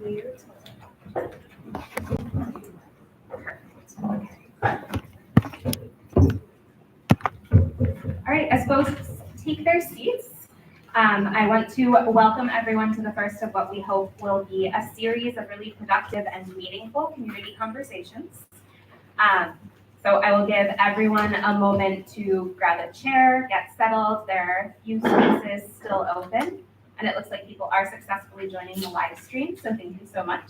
All right, as folks take their seats, I want to welcome everyone to the first of what we hope will be a series of really productive and meaningful community conversations. So I will give everyone a moment to grab a chair, get settled. There are a few spaces still open, and it looks like people are successfully joining the live stream, so thank you so much.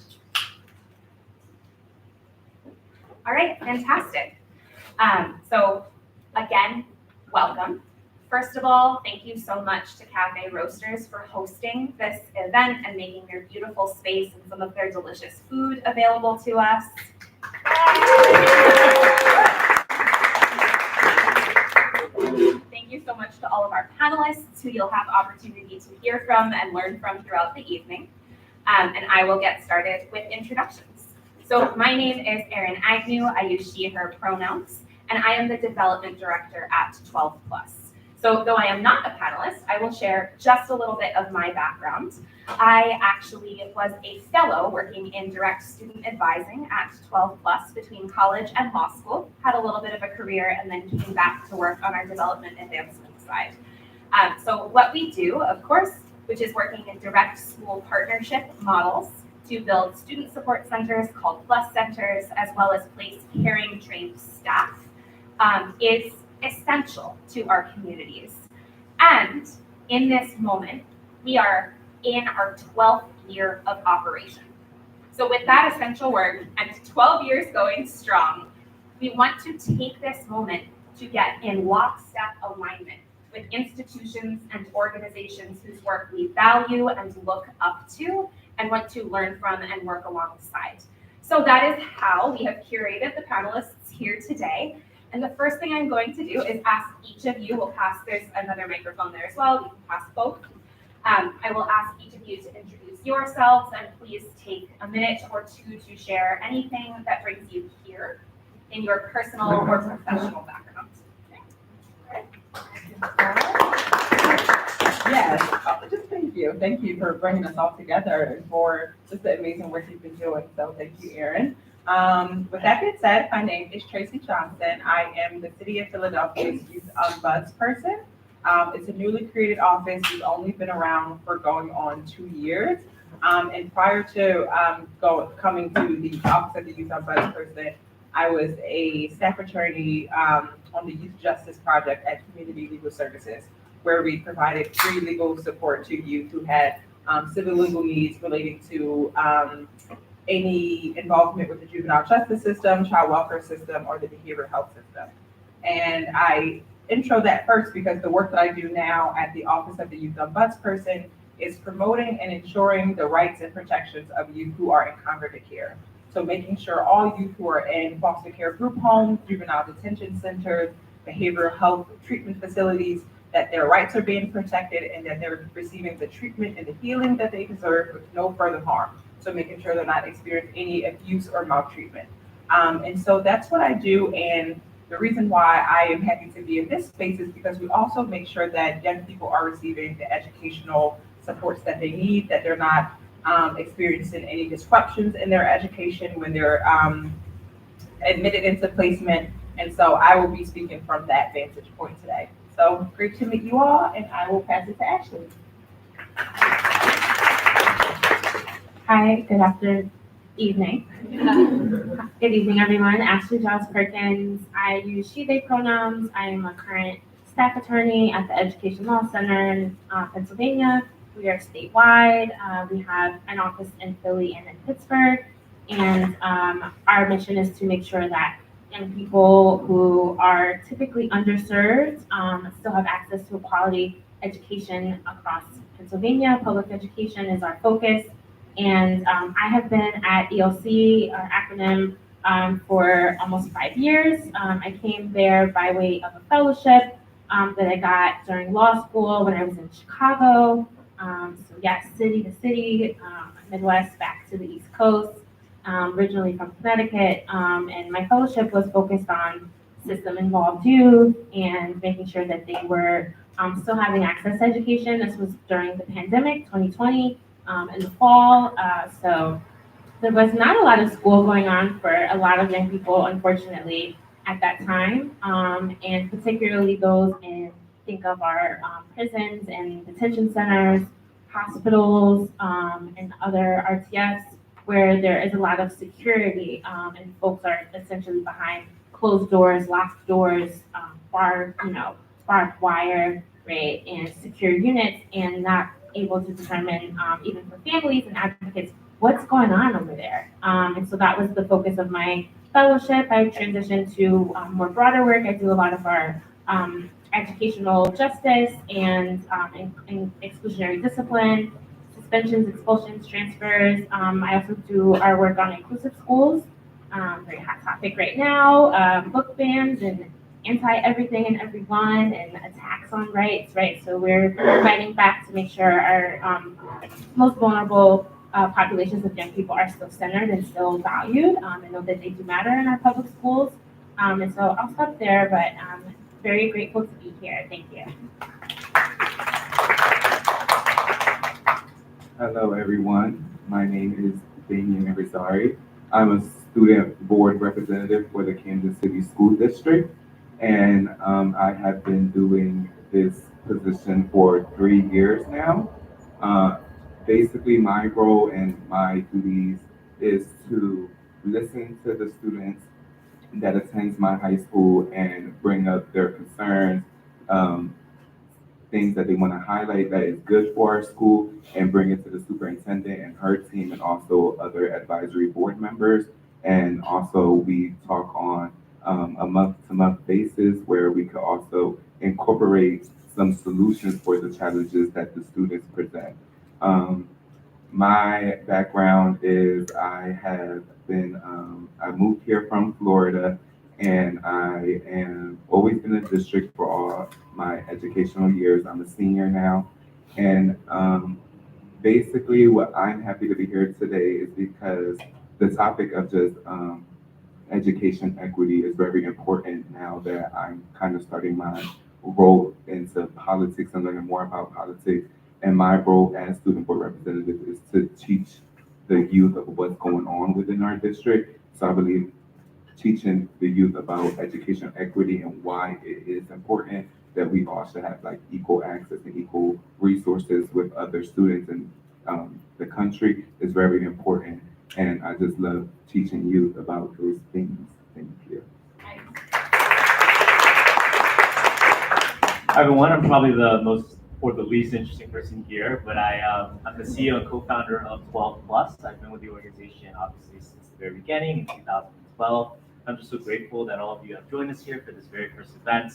All right, fantastic. So again, welcome. First of all, thank you so much to Cafe Roasters for hosting this event and making their beautiful space and some of their delicious food available to us. Thank you so much to all of our panelists who you'll have opportunity to hear from and learn from throughout the evening. And I will get started with introductions. So my name is Erin Agnew. I use she, her pronouns, and I am the development director at 12 Plus. So though I am not a panelist, I will share just a little bit of my background. I actually was a fellow working in direct student advising at 12 Plus between college and law school, had a little bit of a career, and then came back to work on our development advancement side. So what we do, of course, which is working in direct school partnership models to build student support centers called Plus Centers, as well as place caring trained staff, is essential to our communities. And in this moment, we are in our 12th year of operation. So with that essential work and 12 years going strong, we want to take this moment to get in lockstep alignment with institutions and organizations whose work we value and look up to and want to learn from and work alongside. So that is how we have curated the panelists here today. And the first thing I'm going to do is ask each of you, there's another microphone there as well, you can pass both. I will ask each of you to introduce yourselves, and please take a minute or two to share anything that brings you here in your personal or professional background. Okay. Yes, just thank you. Thank you for bringing us all together and for just the amazing work you've been doing. So thank you, Erin. With that being said, my name is Tracy Johnson. I am the City of Philadelphia's Youth Ombudsperson. It's a newly created office. We've only been around for going on 2 years. And prior to coming to the Office of the Youth Ombudsperson, I was a staff attorney on the Youth Justice Project at Community Legal Services, where we provided free legal support to youth who had civil legal needs relating to any involvement with the juvenile justice system, child welfare system, or the behavioral health system. And I intro that first because the work that I do now at the Office of the Youth Ombudsperson is promoting and ensuring the rights and protections of youth who are in congregate care. So making sure all youth who are in foster care group homes, juvenile detention centers, behavioral health treatment facilities, that their rights are being protected and that they're receiving the treatment and the healing that they deserve with no further harm. So making sure they're not experiencing any abuse or maltreatment. And so that's what I do. And the reason why I am happy to be in this space is because we also make sure that young people are receiving the educational supports that they need, that they're not experiencing any disruptions in their education when they're admitted into placement. And so I will be speaking from that vantage point today. So great to meet you all, and I will pass it to Ashley. Hi, good evening. Good evening, everyone. Ashley Giles Perkins. I use she, they pronouns. I am a current staff attorney at the Education Law Center in Pennsylvania. We are statewide. We have an office in Philly and in Pittsburgh. And our mission is to make sure that young people who are typically underserved still have access to a quality education across Pennsylvania. Public education is our focus. And I have been at ELC, our acronym, for almost 5 years. I came there by way of a fellowship that I got during law school when I was in Chicago. So yes, city to city, Midwest back to the East Coast, originally from Connecticut. And my fellowship was focused on system-involved youth and making sure that they were still having access to education. This was during the pandemic, 2020. in the fall. So there was not a lot of school going on for a lot of young people, unfortunately, at that time, and particularly those in, think of our prisons and detention centers, hospitals, and other RTFs, where there is a lot of security, and folks are essentially behind closed doors, locked doors, barbed wire, right, and secure units, and not able to determine, even for families and advocates, what's going on over there. And so that was the focus of my fellowship. I transitioned to more broader work. I do a lot of our educational justice and exclusionary discipline, suspensions, expulsions, transfers. I also do our work on inclusive schools, very hot topic right now, book bans and anti-everything and everyone and attacks on rights, right? So we're fighting back to make sure our most vulnerable populations of young people are still centered and still valued. I know that they do matter in our public schools. And so I'll stop there, but very grateful to be here. Thank you. Hello, everyone. My name is Damian Irizarry. I'm a student board representative for the Kansas City School District, and I have been doing this position for 3 years now. Basically, my role and my duties is to listen to the students that attends my high school and bring up their concerns, um, things that they want to highlight that is good for our school, and bring it to the superintendent and her team and also other advisory board members. And also we talk on a month-to-month basis where we could also incorporate some solutions for the challenges that the students present. Um, my background is I moved here from Florida, and I am always in the district for all my educational years. I'm a senior now. And basically, what I'm happy to be here today is because the topic of just education equity is very important now that I'm kind of starting my role into politics and learning more about politics. And my role as student board representative is to teach the youth of what's going on within our district. So I believe teaching the youth about education equity and why it is important that we all should have like equal access and equal resources with other students in the country is very important. And I just love teaching youth about those things. Thank you. Hi everyone, I'm probably the most or the least interesting person here, but I'm the CEO and co-founder of 12 Plus. I've been with the organization obviously since the very beginning in 2012. I'm just so grateful that all of you have joined us here for this very first event.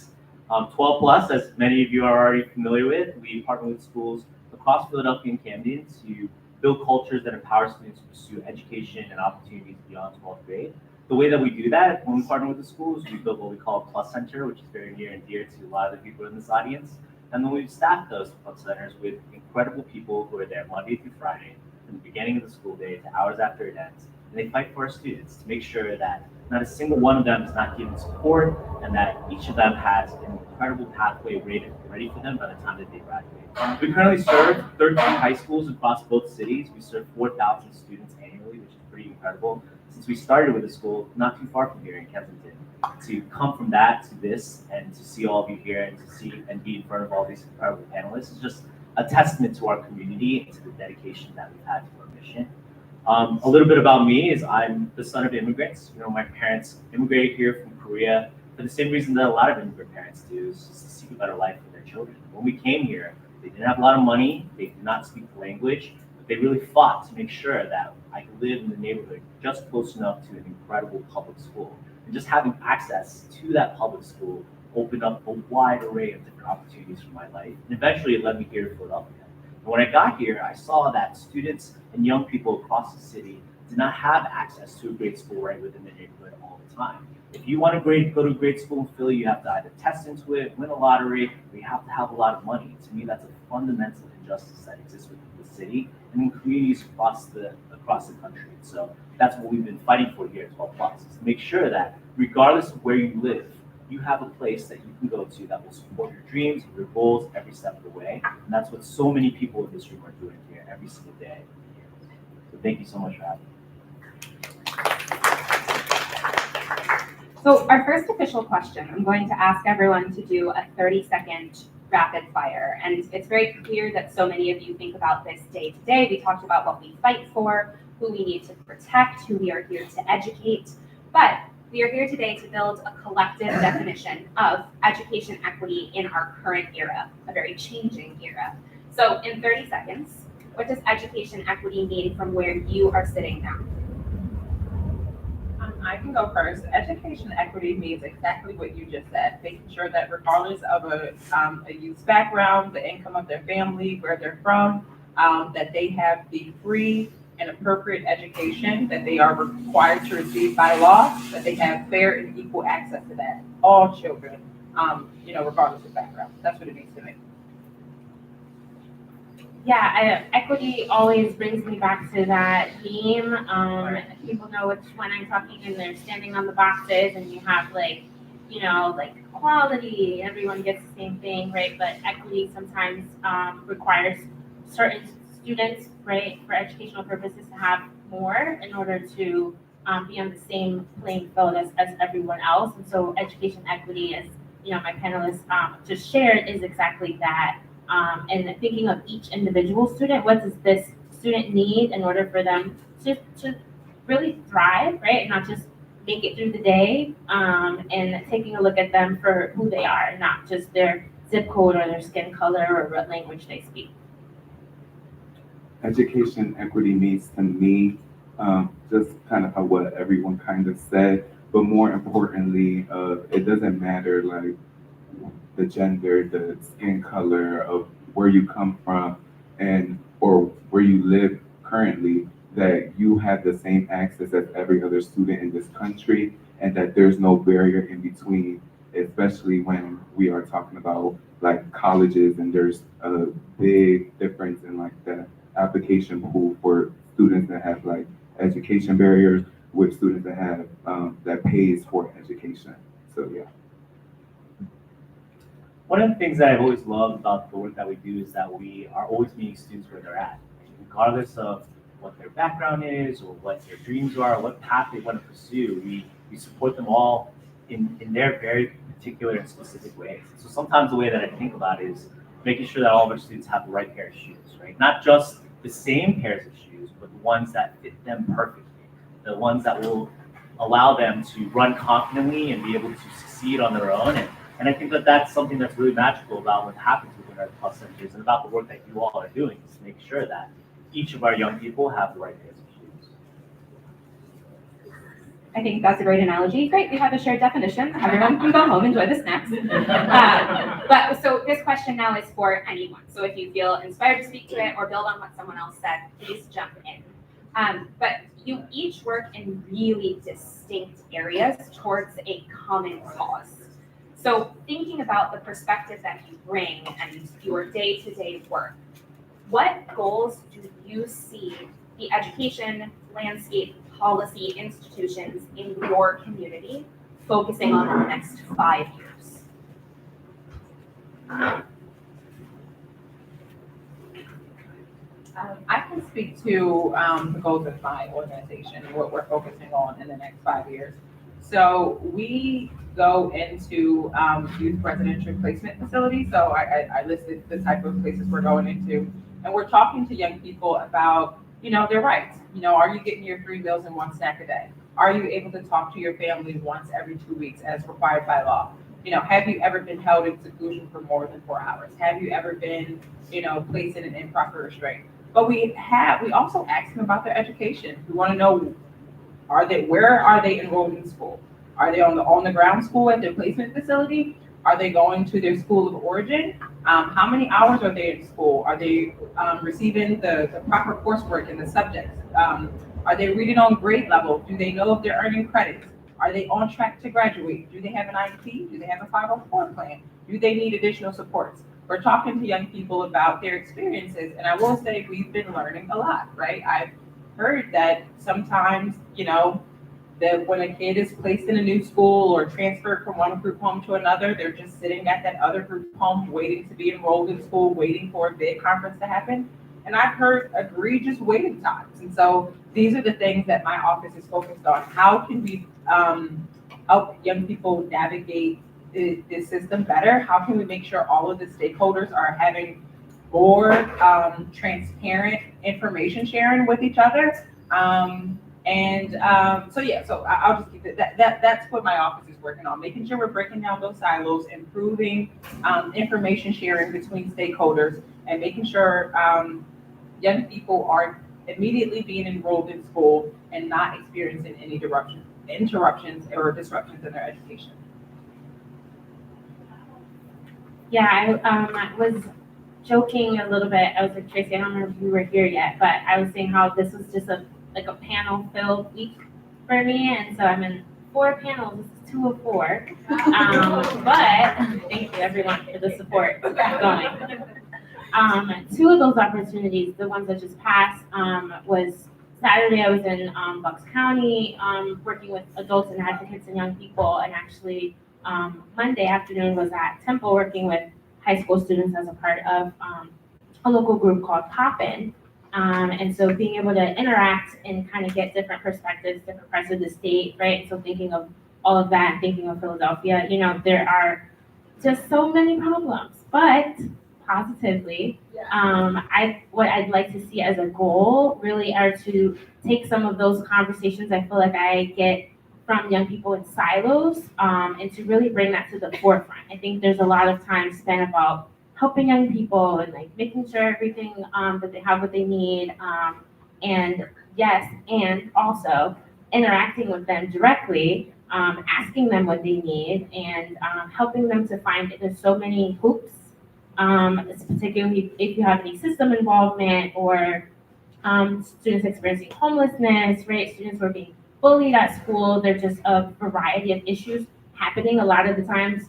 12 Plus, as many of you are already familiar with, we partner with schools across Philadelphia and Camden to build cultures that empower students to pursue education and opportunities beyond 12th grade. The way that we do that when we partner with the schools, we build what we call a Plus Center, which is very near and dear to a lot of the people in this audience. And then we staff those Plus Centers with incredible people who are there Monday through Friday, from the beginning of the school day to hours after it ends. And they fight for our students to make sure that not a single one of them is not given support, and that each of them has an incredible pathway ready for them by the time that they graduate. We currently serve 13 high schools across both cities. We serve 4,000 students annually, which is pretty incredible. Since we started with a school not too far from here in Kensington, to come from that to this and to see all of you here and to see and be in front of all these incredible panelists is just a testament to our community and to the dedication that we've had to our mission. A little bit about me is I'm the son of immigrants. You know, my parents immigrated here from Korea for the same reason that a lot of immigrant parents do, is just to seek a better life for their children. When we came here, they didn't have a lot of money, they did not speak the language, but they really fought to make sure that I could live in the neighborhood just close enough to an incredible public school. And just having access to that public school opened up a wide array of different opportunities for my life. And eventually it led me here to Philadelphia. And when I got here, I saw that students and young people across the city did not have access to a great school right within their neighborhood all the time. If you want to go to a great school in Philly, you have to either test into it, win a lottery, or you have to have a lot of money. To me, that's a fundamental injustice that exists within the city and in communities across the country. So that's what we've been fighting for here at 12 Plus, is to make sure that regardless of where you live, you have a place that you can go to that will support your dreams, your goals every step of the way. And that's what so many people in this room are doing here every single day. So thank you so much for having me. So our first official question, I'm going to ask everyone to do a 30-second rapid fire. And it's very clear that so many of you think about this day to day. We talked about what we fight for, who we need to protect, who we are here to educate. But we are here today to build a collective definition of education equity in our current era, a very changing era. So in 30 seconds, what does education equity mean from where you are sitting now? I can go first. Education equity means exactly what you just said, making sure that regardless of a youth's background, the income of their family, where they're from, that they have the free and appropriate education that they are required to receive by law, that they have fair and equal access to that. All children, regardless of background. That's what it means to me. Yeah, equity always brings me back to that theme. People know which one I'm talking, and they're standing on the boxes, and you have like equality, everyone gets the same thing, right? But equity sometimes requires certain students, right, for educational purposes to have more in order to be on the same playing field as everyone else. And so education equity, as my panelists just shared, is exactly that. And thinking of each individual student, what does this student need in order for them to really thrive, right? Not just make it through the day, and taking a look at them for who they are, not just their zip code or their skin color or what language they speak. Education equity means to me just kind of how what everyone kind of said, but more importantly, it doesn't matter like the gender, the skin color of where you come from, and or where you live currently, that you have the same access as every other student in this country, and that there's no barrier in between, especially when we are talking about like colleges, and there's a big difference in like the application pool for students that have like education barriers with students that have that pays for education. So yeah. One of the things that I've always loved about the work that we do is that we are always meeting students where they're at, regardless of what their background is or what their dreams are, or what path they want to pursue. We support them all in their very particular and specific ways. So sometimes the way that I think about it is making sure that all of our students have the right pair of shoes, right? Not just the same pairs of shoes, but the ones that fit them perfectly, the ones that will allow them to run confidently and be able to succeed on their own. And I think that that's something that's really magical about what happens within our plus centers and about the work that you all are doing, is to make sure that each of our young people have the right pairs of shoes. I think that's a great analogy. Great, we have a shared definition. Everyone can go home, enjoy the snacks. But so this question now is for anyone. So if you feel inspired to speak to it or build on what someone else said, please jump in. But you each work in really distinct areas towards a common cause. So thinking about the perspective that you bring and your day-to-day work, what goals do you see the education landscape policy institutions in your community focusing on in the next 5 years? I can speak to the goals of my organization and what we're focusing on in the next 5 years. So we go into youth residential placement facilities. So I listed the type of places we're going into, and we're talking to young people about, their rights. Are you getting your 3 meals and 1 snack a day? Are you able to talk to your family once every 2 weeks as required by law? Have you ever been held in seclusion for more than 4 hours? Have you ever been, placed in an improper restraint? But we also ask them about their education. We want to know, where are they enrolled in school? Are they on the ground school at their placement facility? Are they going to their school of origin? How many hours are they in school? Are they receiving the proper coursework in the subjects? Are they reading on grade level? Do they know if they're earning credits? Are they on track to graduate? Do they have an IEP? Do they have a 504 plan? Do they need additional supports? We're talking to young people about their experiences, and I will say we've been learning a lot, right? I've heard that sometimes, that when a kid is placed in a new school or transferred from one group home to another, they're just sitting at that other group home waiting to be enrolled in school, waiting for a big conference to happen. And I've heard egregious waiting times. And so these are the things that my office is focused on. How can we help young people navigate the system better? How can we make sure all of the stakeholders are having more transparent information sharing with each other? I'll just keep it, that's what my office is working on, making sure we're breaking down those silos, improving information sharing between stakeholders, and making sure young people are immediately being enrolled in school and not experiencing any interruptions or disruptions in their education. Yeah, I was joking a little bit. I was like, Tracy, I don't know if you were here yet, but I was saying how this was just a panel-filled week for me, and so I'm in 4 panels. This is 2 of 4. But thank you everyone for the support going. 2 of those opportunities, the ones that just passed, was Saturday. I was in Bucks County working with adults and advocates and young people, and actually Monday afternoon was at Temple working with high school students as a part of a local group called Poppin'. And so being able to interact and kind of get different perspectives, different parts of the state, right? So thinking of all of that, thinking of Philadelphia, there are just so many problems, but positively, what I'd like to see as a goal really are to take some of those conversations I feel like I get from young people in silos, and to really bring that to the forefront. I think there's a lot of time spent about helping young people and making sure everything that they have what they need, and also interacting with them directly, asking them what they need, and helping them to find it. There's so many hoops, particularly if you have any system involvement or students experiencing homelessness, right? Students who are being bullied at school. There's just a variety of issues happening. A lot of the times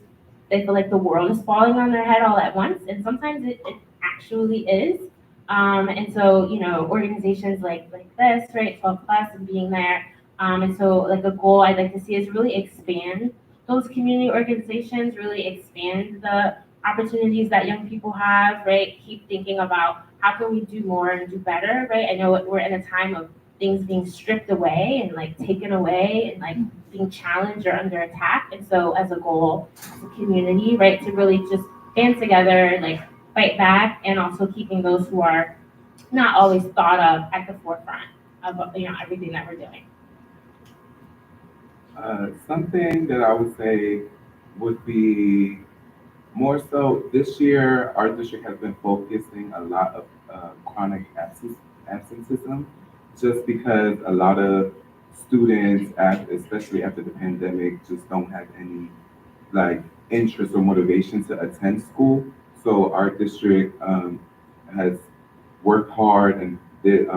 they feel like the world is falling on their head all at once, and sometimes it actually is. And so, organizations like this, right, 12 Plus and being there. And so a goal I'd like to see is really expand those community organizations, really expand the opportunities that young people have, right? Keep thinking about how can we do more and do better, right? I know we're in a time of things being stripped away and taken away and being challenged or under attack. And so as a goal, as a community, right, to really just band together, fight back, and also keeping those who are not always thought of at the forefront of everything that we're doing. Something that I would say would be more so this year, our district has been focusing a lot of chronic absenceism, just because a lot of students, especially after the pandemic, just don't have any interest or motivation to attend school. So our district has worked hard and did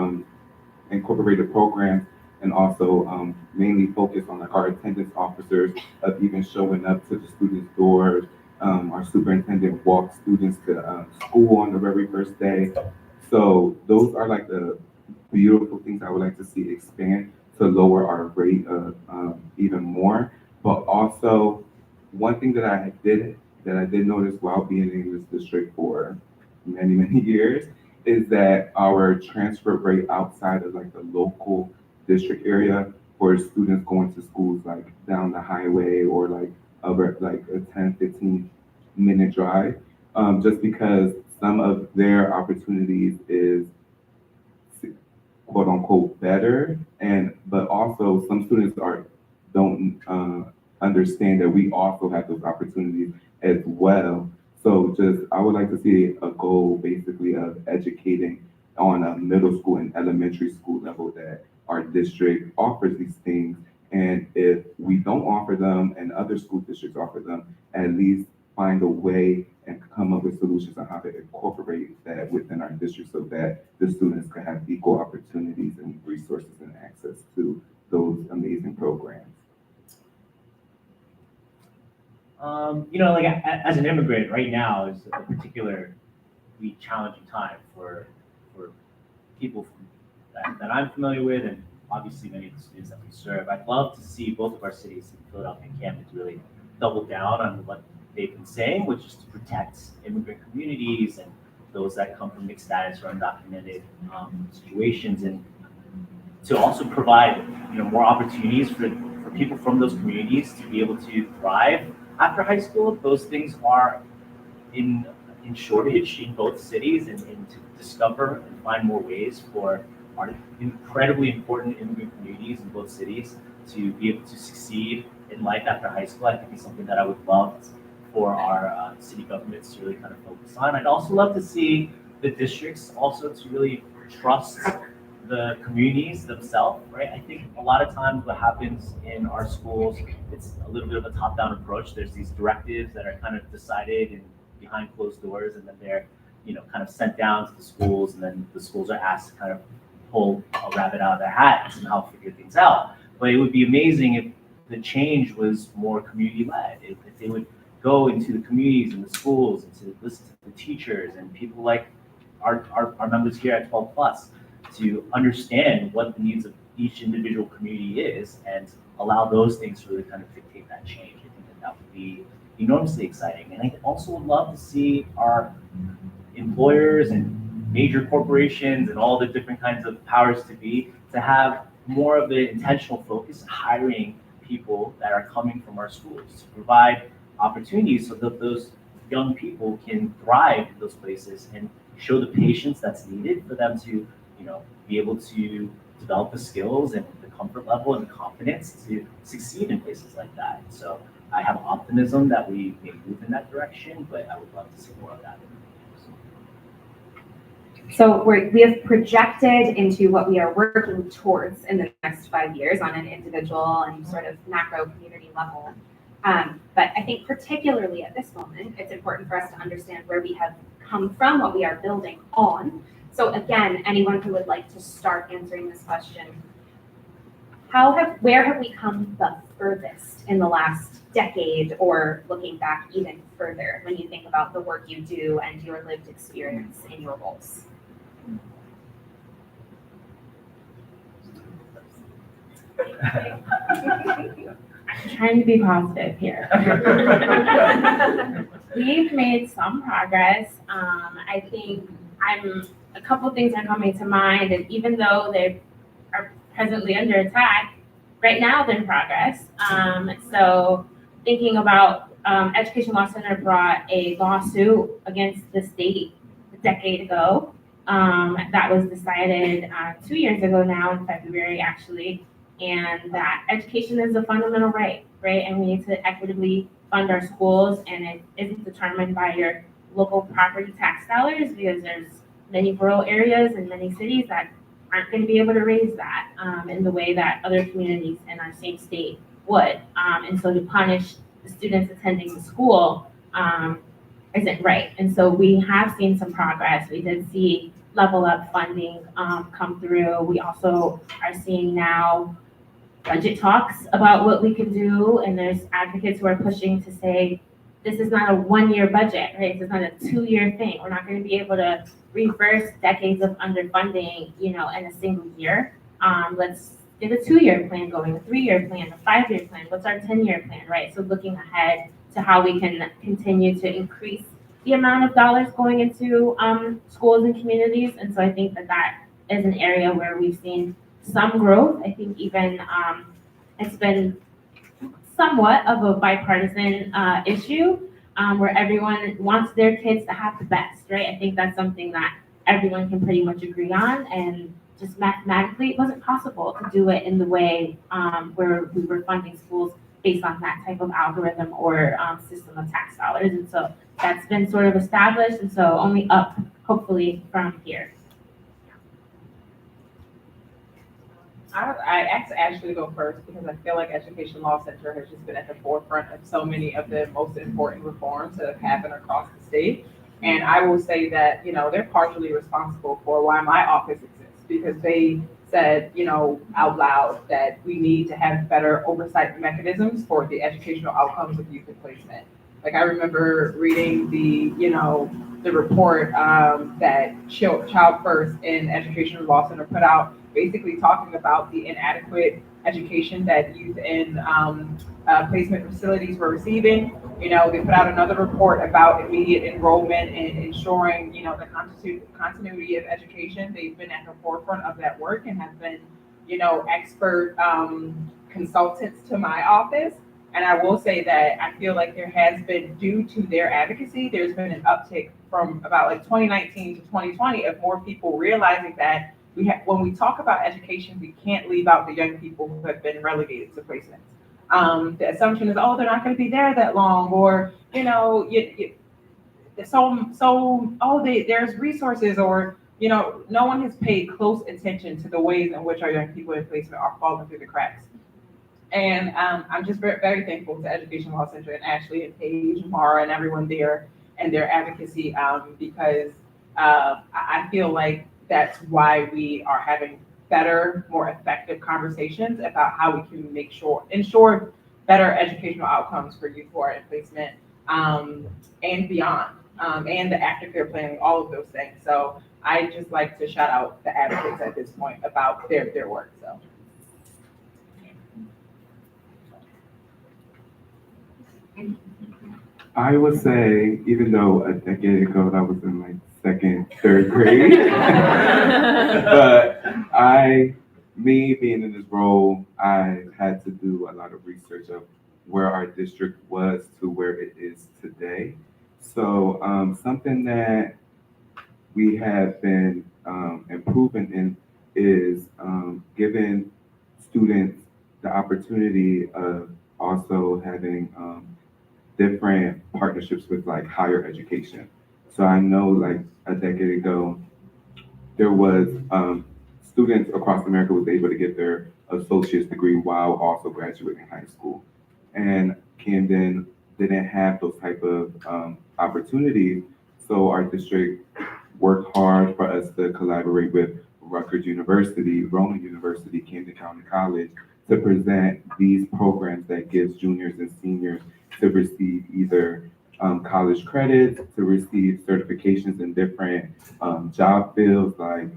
incorporated programs, and also mainly focused on our attendance officers of even showing up to the students' doors. Our superintendent walked students to school on the very first day. So those are the beautiful things I would like to see expand to lower our rate of even more. But also, one thing that I did notice while being in this district for many years is that our transfer rate outside of the local district area for students going to schools down the highway or over a 10-15 minute drive, just because some of their opportunities is quote unquote better, but also some students don't understand that we also have those opportunities as well. So I would like to see a goal basically of educating on a middle school and elementary school level that our district offers these things. And if we don't offer them and other school districts offer them, at least find a way and come up with solutions on how to incorporate that within our district so that the students can have equal opportunities and resources and access to those amazing programs. As an immigrant right now is a particularly challenging time for people that I'm familiar with and obviously many of the students that we serve. I'd love to see both of our cities, Philadelphia and Camden, to really double down on what they've been saying, which is to protect immigrant communities and those that come from mixed status or undocumented situations, and to also provide more opportunities for people from those communities to be able to thrive after high school. Those things are in shortage in both cities, and to discover and find more ways for our incredibly important immigrant communities in both cities to be able to succeed in life after high school, I think is something that I would love for our city governments to really kind of focus on. I'd also love to see the districts also to really trust the communities themselves, right? I think a lot of times what happens in our schools, it's a little bit of a top-down approach. There's these directives that are kind of decided and behind closed doors, and then they're kind of sent down to the schools, and then the schools are asked to kind of pull a rabbit out of their hat and somehow figure things out. But it would be amazing if the change was more community-led, if they would go into the communities and the schools and to listen to the teachers and people like our members here at 12 Plus to understand what the needs of each individual community is and allow those things to really kind of dictate that change. I think that would be enormously exciting. And I also would love to see our employers and major corporations and all the different kinds of powers to be to have more of the intentional focus in hiring people that are coming from our schools to provide opportunities so that those young people can thrive in those places and show the patience that's needed for them to be able to develop the skills and the comfort level and the confidence to succeed in places like that. So I have optimism that we may move in that direction, but I would love to see more of that. So we have projected into what we are working towards in the next 5 years on an individual and sort of macro community level. But I think particularly at this moment, it's important for us to understand where we have come from, what we are building on. So again, anyone who would like to start answering this question, where have we come the furthest in the last decade, or looking back even further when you think about the work you do and your lived experience in your roles? I'm trying to be positive here. We've made some progress. I think a couple things are coming to mind, and even though they are presently under attack, right now they're in progress. So thinking about Education Law Center brought a lawsuit against the state a decade ago. That was decided 2 years ago now, in February actually, and that education is a fundamental right? And we need to equitably fund our schools, and it isn't determined by your local property tax dollars, because there's many rural areas and many cities that aren't going to be able to raise that in the way that other communities in our same state would. And so to punish the students attending the school isn't right. And so we have seen some progress. We did see level up funding come through. We also are seeing now budget talks about what we can do, and there's advocates who are pushing to say, this is not a 1 year budget, right? This is not a 2 year thing. We're not going to be able to reverse decades of underfunding, in a single year. Let's get a 2 year plan going, a 3 year plan, a 5 year plan. What's our 10 year plan, right? So looking ahead to how we can continue to increase the amount of dollars going into schools and communities. And so I think that is an area where we've seen some growth. I think even it's been somewhat of a bipartisan issue where everyone wants their kids to have the best, right? I think that's something that everyone can pretty much agree on, and just mathematically it wasn't possible to do it in the way where we were funding schools based on that type of algorithm or system of tax dollars. And so that's been sort of established, and so only up hopefully from here. I asked Ashley to go first because I feel like Education Law Center has just been at the forefront of so many of the most important reforms that have happened across the state. And I will say that, they're partially responsible for why my office exists, because they said, out loud that we need to have better oversight mechanisms for the educational outcomes of youth and placement. Like, I remember reading the report that Child First in Education Law Center put out, basically talking about the inadequate education that youth in placement facilities were receiving. They put out another report about immediate enrollment and ensuring, the continuity of education. They've been at the forefront of that work and have been, expert consultants to my office. And I will say that I feel like there has been, due to their advocacy, there's been an uptick from about like 2019 to 2020 of more people realizing that when we talk about education, we can't leave out the young people who have been relegated to placements. The assumption is, oh, they're not going to be there that long, or there's resources, or no one has paid close attention to the ways in which our young people in placement are falling through the cracks. And I'm just very, very thankful to Education Law Center and Ashley and Paige, Mara, and everyone there and their advocacy, because I feel like that's why we are having better, more effective conversations about how we can ensure better educational outcomes for youth who are in placement and beyond, and the aftercare planning, all of those things. So I just like to shout out the advocates at this point about their work. So. I would say, even though a decade ago I was in like second, third grade, but me being in this role, I had to do a lot of research of where our district was to where it is today. So something that we have been improving in is giving students the opportunity of also having different partnerships with like higher education. So I know like a decade ago, there was students across America was able to get their associate's degree while also graduating high school. And Camden didn't have those type of opportunities. So our district worked hard for us to collaborate with Rutgers University, Rowan University, Camden County College to present these programs that gives juniors and seniors to receive either college credits, to receive certifications in different job fields like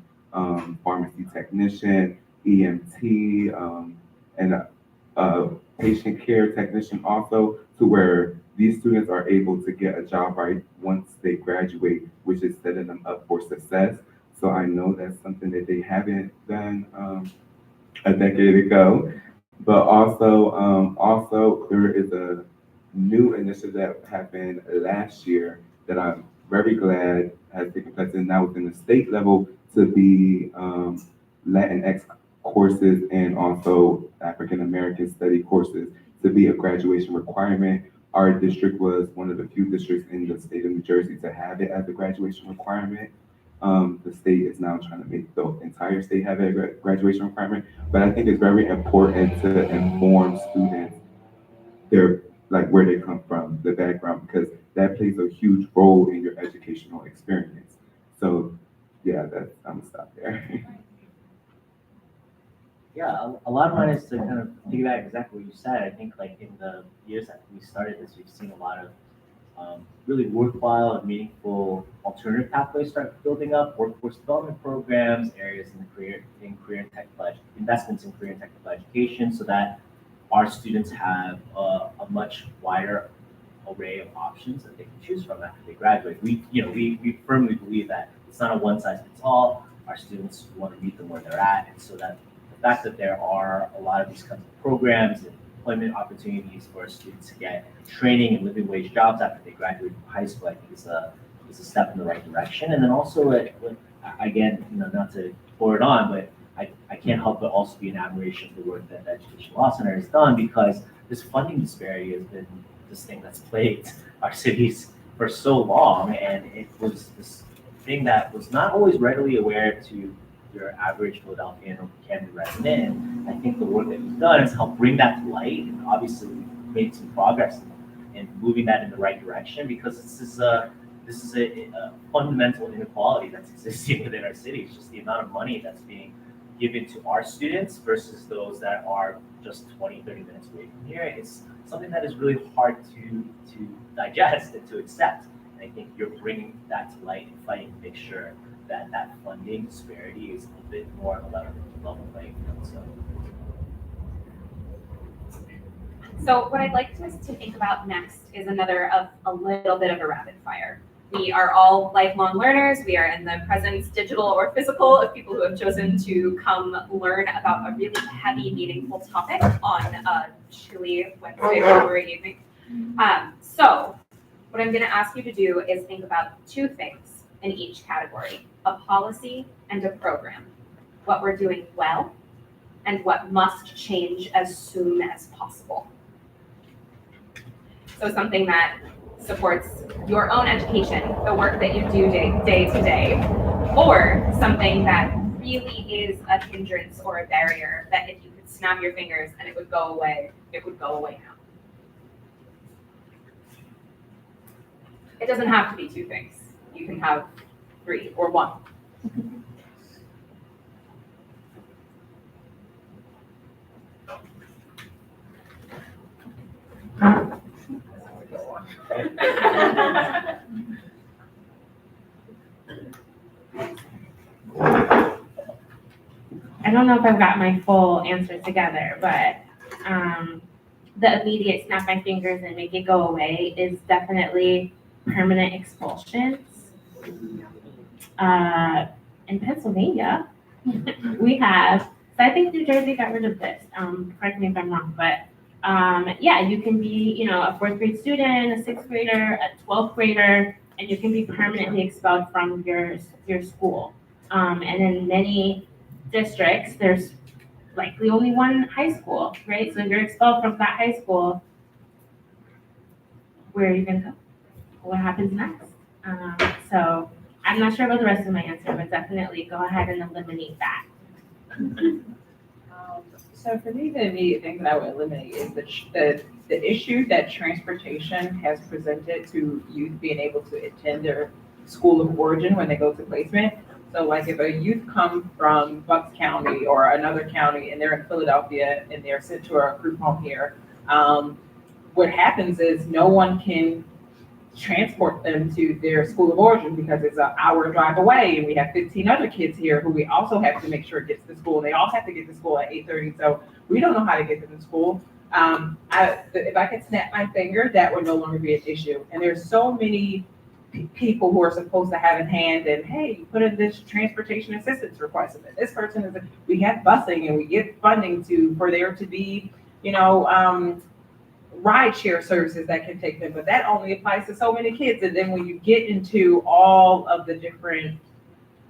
pharmacy technician, EMT, and patient care technician also, to where these students are able to get a job right once they graduate, which is setting them up for success. So I know that's something that they haven't done a decade ago. But also there is a new initiative that happened last year that I'm very glad has taken place, and now within the state level, to be Latinx courses and also African American study courses to be a graduation requirement. Our district was one of the few districts in the state of New Jersey to have it as a graduation requirement. The state is now trying to make the entire state have a graduation requirement, but I think it's very important to inform students their like where they come from, the background, because that plays a huge role in your educational experience. So yeah, I'm gonna stop there. Yeah, a lot of mine is to kind of piggyback exactly what you said. I think like in the years that we started this, we've seen a lot of really worthwhile and meaningful alternative pathways start building up, workforce development programs, areas in career and technical investments in career and technical education, so that our students have a much wider array of options that they can choose from after they graduate. We firmly believe that it's not a one size fits all. Our students want to meet them where they're at, and so that the fact that there are a lot of these kinds of programs and employment opportunities for students to get training and living wage jobs after they graduate from high school, I think is a step in the right direction. And then also, again, not to pour it on, but I can't help but also be an admiration of the work that the Education Law Center has done, because this funding disparity has been this thing that's plagued our cities for so long, and it was this thing that was not always readily aware to your average Philadelphian or Camden resident. And I think the work that we've done has helped bring that to light, and obviously we've made some progress in moving that in the right direction, because this is a fundamental inequality that's existing within our city. It's just the amount of money that's being given to our students versus those that are just 20, 30 minutes away from here. It's something that is really hard to digest and to accept. And I think you're bringing that to light and fighting to make sure that funding disparity is a bit more of a level playing field. So what I'd like us to think about next is another of a little bit of a rapid fire. We are all lifelong learners. We are in the presence, digital or physical, of people who have chosen to come learn about a really heavy, meaningful topic on a chilly Wednesday, February evening. So what I'm going to ask you to do is think about two things in each category: a policy and a program. What we're doing well and what must change as soon as possible. So something that supports your own education, the work that you do day to day, or something that really is a hindrance or a barrier that if you could snap your fingers and it would go away, it would go away now. It doesn't have to be two things. You can have three or one. I don't know if I've got my full answer together, but the immediate snap my fingers and make it go away is definitely permanent expulsions. In Pennsylvania, we have, so I think New Jersey got rid of this, correct me if I'm wrong, but yeah, you can be, a fourth grade student, a sixth grader, a 12th grader, and you can be permanently expelled from your school. And in many districts, there's likely only one high school, right? So if you're expelled from that high school, where are you gonna go? What happens next? So I'm not sure about the rest of my answer, but definitely go ahead and eliminate that. So for me, the immediate thing that I would eliminate is the issue that transportation has presented to youth being able to attend their school of origin when they go to placement. So like if a youth comes from Bucks County or another county and they're in Philadelphia and they're sent to a group home here, what happens is no one can transport them to their school of origin because it's an hour drive away, and we have 15 other kids here who we also have to make sure gets to school. They all have to get to school at 8:30, so we don't know how to get them to school. If I could snap my finger, that would no longer be an issue. And there's so many people who are supposed to have in hand, and hey, you put in this transportation assistance request, and this person is. We have busing, and we get funding for there to be, ride share services that can take them, but that only applies to so many kids. And then when you get into all of the different,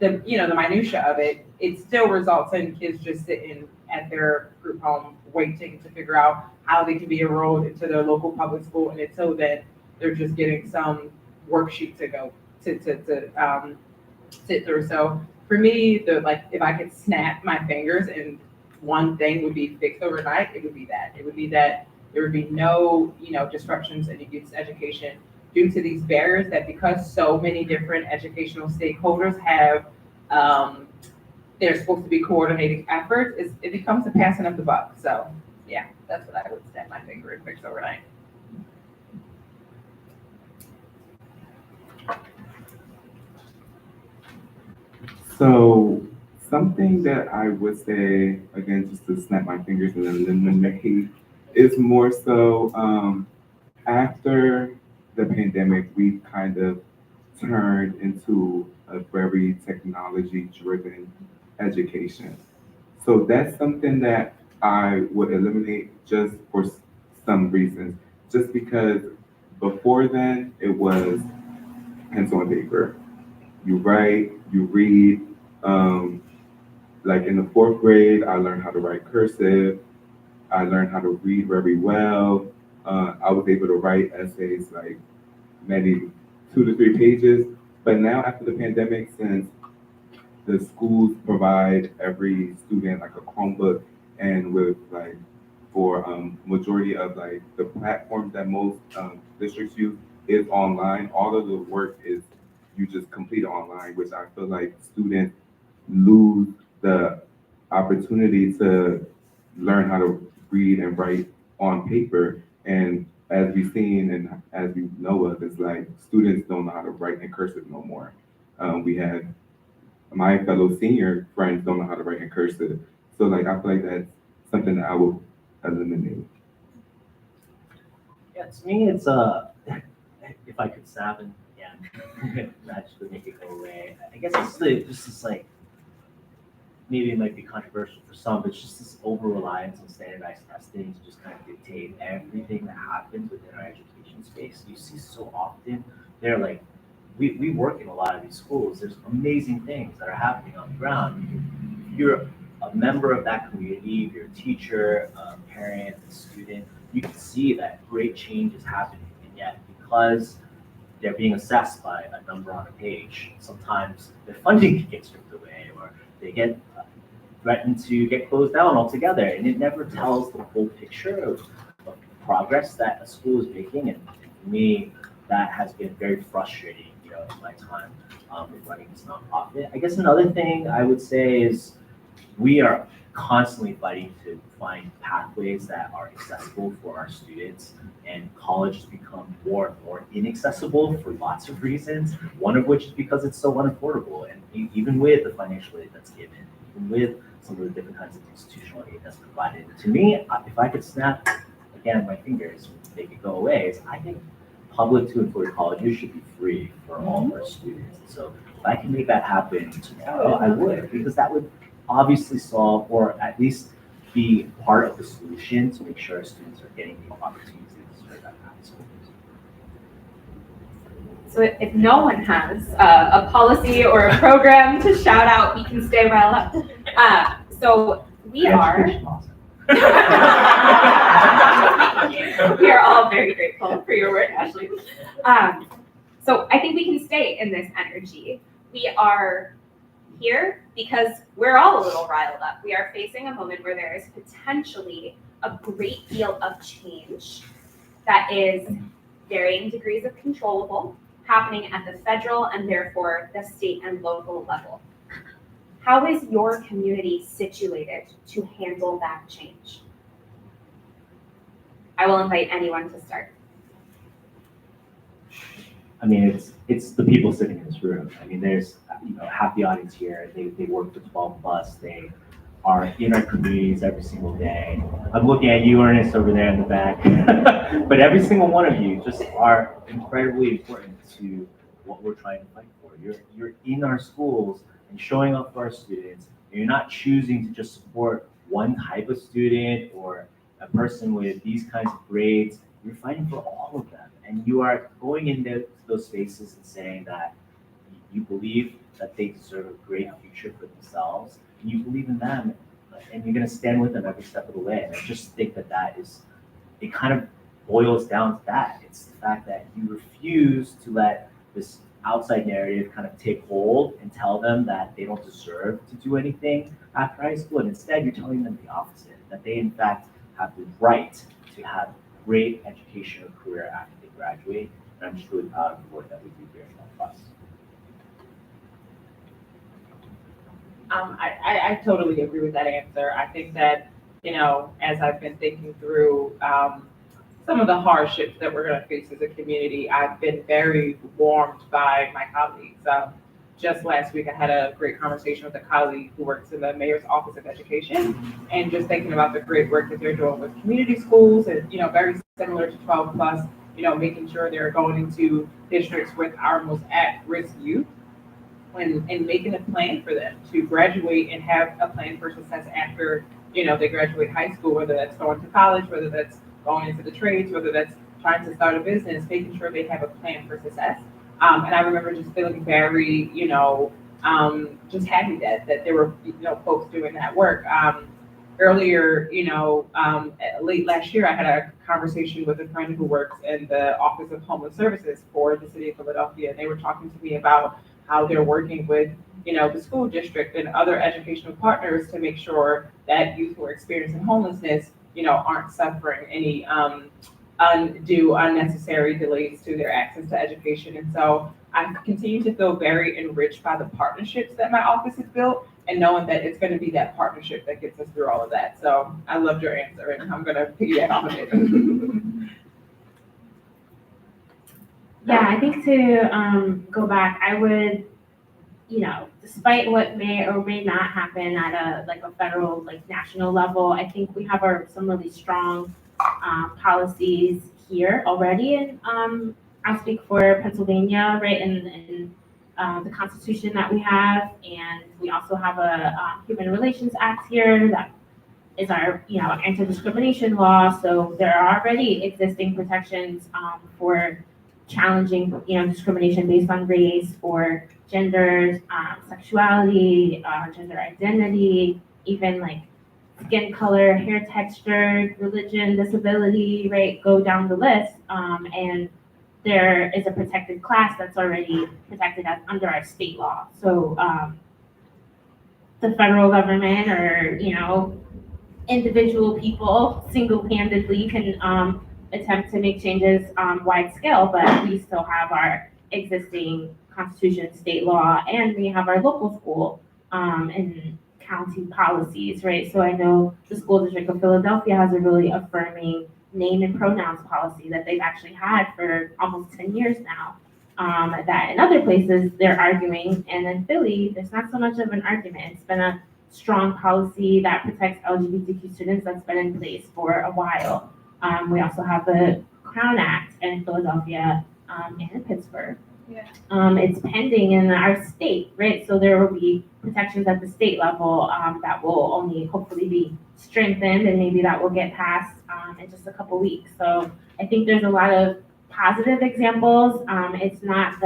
the minutia of it, it still results in kids just sitting at their group home waiting to figure out how they can be enrolled into their local public school. And until then, they're just getting some worksheet to go to sit through. So for me, if I could snap my fingers and one thing would be fixed overnight, it would be that. It would be that there would be no, disruptions in the youth's education due to these barriers that, because so many different educational stakeholders have, they're supposed to be coordinating efforts, it becomes a passing of the buck. So yeah, that's what I would snap my finger and fix overnight. So something that I would say, again, just to snap my fingers and eliminate, is more so after the pandemic, we kind of turned into a very technology-driven education. So that's something that I would eliminate just for some reasons. Just because before then, it was pencil and paper. You write, you read. Like in the fourth grade, I learned how to write cursive. I learned how to read very well. I was able to write essays like maybe 2 to 3 pages. But now after the pandemic, since the schools provide every student like a Chromebook, and with like for majority of like the platforms that most districts use is online, all of the work is you just complete it online, which I feel like students lose the opportunity to learn how to read and write on paper. And as we've seen and as we know of, it's like students don't know how to write in cursive no more. We had my fellow senior friends don't know how to write in cursive. So like, I feel like that's something that I will eliminate. Yeah, to me, it's if I could snap and magically make it go away. I guess it's just this like, maybe it might be controversial for some, but it's just this over reliance on standardized testing to just kind of dictate everything that happens within our education space. You see so often, they're like, we work in a lot of these schools. There's amazing things that are happening on the ground. If you're a member of that community, if you're a teacher, a parent, a student, you can see that great change is happening. And yet, because they're being assessed by a number on a page, sometimes their funding can get stripped away, or they get threatened to get closed down altogether, and it never tells the whole picture of progress that a school is making. And for me, that has been very frustrating, in my time with running this nonprofit. I guess another thing I would say is we are constantly fighting to find pathways that are accessible for our students, and college has become more and more inaccessible for lots of reasons, one of which is because it's so unaffordable. And even with the financial aid that's given, even with some of the different kinds of institutional aid that's provided, to me, if I could snap, again, my fingers, make it go away, is I think public to employee colleges should be free for all of our students. And so if I can make that happen tomorrow, I would, because that would obviously solve, or at least be part of the solution to make sure our students are getting the opportunities to deserve at school. So if no one has a policy or a program to shout out, we can stay riled up. So we are. We are all very grateful for your work, Ashley. So I think we can stay in this energy. We are here because we're all a little riled up. We are facing a moment where there is potentially a great deal of change that is varying degrees of controllable, happening at the federal and therefore the state and local level. How is your community situated to handle that change? I will invite anyone to start. I mean, it's the people sitting in this room. I mean, there's half the audience here. They work for 12+. They are in our communities every single day. I'm looking at you, Ernest, over there in the back. But every single one of you just are incredibly important to what we're trying to fight for. You're in our schools and showing up for our students. And you're not choosing to just support one type of student or a person with these kinds of grades. You're fighting for all of them. And you are going into those spaces and saying that you believe that they deserve a great future for themselves, and you believe in them, and you're going to stand with them every step of the way. And I just think that it kind of boils down to that. It's the fact that you refuse to let this outside narrative kind of take hold and tell them that they don't deserve to do anything after high school, and instead you're telling them the opposite, that they in fact have the right to have great education or career after they graduate. And I'm just really proud of the work that we do here at Plus. I totally agree with that answer. I think that, as I've been thinking through some of the hardships that we're going to face as a community, I've been very warmed by my colleagues. Just last week, I had a great conversation with a colleague who works in the Mayor's Office of Education, and just thinking about the great work that they're doing with community schools, and very similar to 12+, making sure they're going into districts with our most at-risk youth, and making a plan for them to graduate and have a plan for success after they graduate high school, whether that's going to college, whether that's going into the trades, whether that's trying to start a business, making sure they have a plan for success. And I remember just feeling very, just happy that there were, folks doing that work. Earlier, late last year, I had a conversation with a friend who works in the Office of Homeless Services for the city of Philadelphia. And they were talking to me about how they're working with, the school district and other educational partners to make sure that youth who are experiencing homelessness, aren't suffering any undue, unnecessary delays to their access to education. And so I continue to feel very enriched by the partnerships that my office has built, and knowing that it's going to be that partnership that gets us through all of that. So I loved your answer, and I'm going to piggyback off of it. Yeah, I think to go back, I would despite what may or may not happen at a federal, national level, I think we have some really strong policies here already. And I'll speak for Pennsylvania, right, in the Constitution that we have, and we also have a Human Relations Act here that is our, anti-discrimination law. So there are already existing protections for challenging, discrimination based on race or gender, sexuality, gender identity, even like skin color, hair texture, religion, disability, right? Go down the list. And there is a protected class that's already protected under our state law. So the federal government or, individual people single-handedly can attempt to make changes wide scale, but we still have our existing constitution, state law, and we have our local school and county policies, right? So I know the School District of Philadelphia has a really affirming name and pronouns policy that they've actually had for almost 10 years now. That in other places they're arguing, and in Philly, there's not so much of an argument. It's been a strong policy that protects LGBTQ students that's been in place for a while. We also have the Crown Act in Philadelphia and in Pittsburgh. Yeah. It's pending in our state, right? So there will be protections at the state level that will only hopefully be strengthened, and maybe that will get passed in just a couple weeks. So I think there's a lot of positive examples. It's not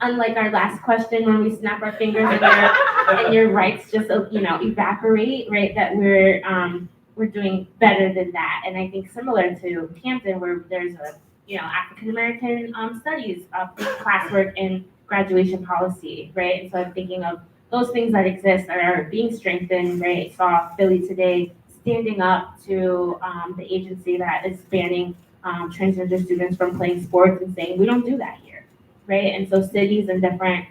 unlike our last question when we snap our fingers and your rights just evaporate, right? That we're doing better than that. And I think similar to Camden, where there's a African American studies classwork in graduation policy, right? And so I'm thinking of those things that exist that are being strengthened, right? I saw Philly today standing up to the agency that is banning transgender students from playing sports and saying, we don't do that here, right? And so cities and different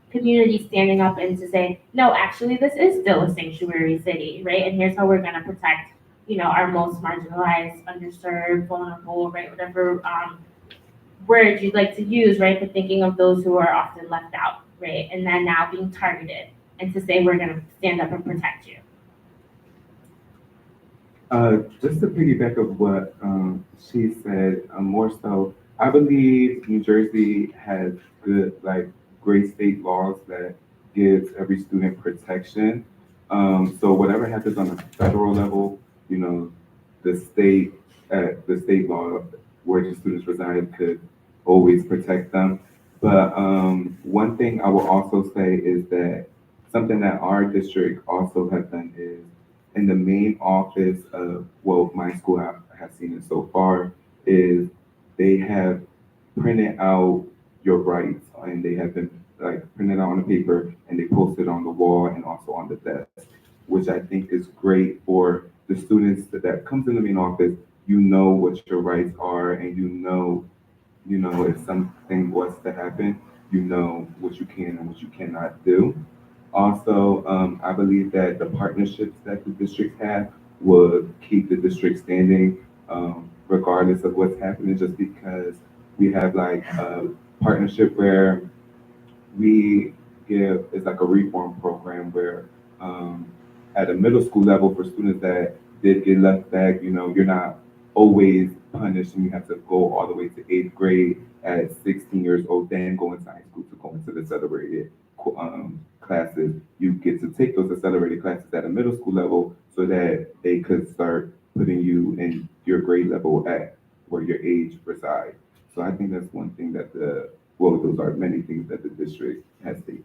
communities standing up and to say, no, actually, this is still a sanctuary city, right? And here's how we're going to protect, our most marginalized, underserved, vulnerable, right? Whatever word you'd like to use, right? But thinking of those who are often left out, right? And then now being targeted, and to say we're going to stand up and protect you. Just to piggyback of what she said, more so, I believe New Jersey has good, great state laws that gives every student protection. So whatever happens on the federal level, the state law where the students reside could always protect them. But one thing I will also say is that something that our district also has done is in the main office of, my school has seen it so far, is they have printed out your rights, and they have been printed out on the paper, and they post it on the wall and also on the desk, which I think is great for the students that comes in the main office. You know what your rights are, and you know if something was to happen, you know what you can and what you cannot do. Also, I believe that the partnerships that the districts have would keep the district standing, regardless of what's happening, just because we have a partnership where we give, it's like a reform program where at a middle school level for students that did get left back, you're not always punished and you have to go all the way to 8th grade at 16 years old, then go into high school to go into the accelerated classes. You get to take those accelerated classes at a middle school level so that they could start putting you in your grade level at where your age resides. So I think that's one thing that those are many things that the district has taken.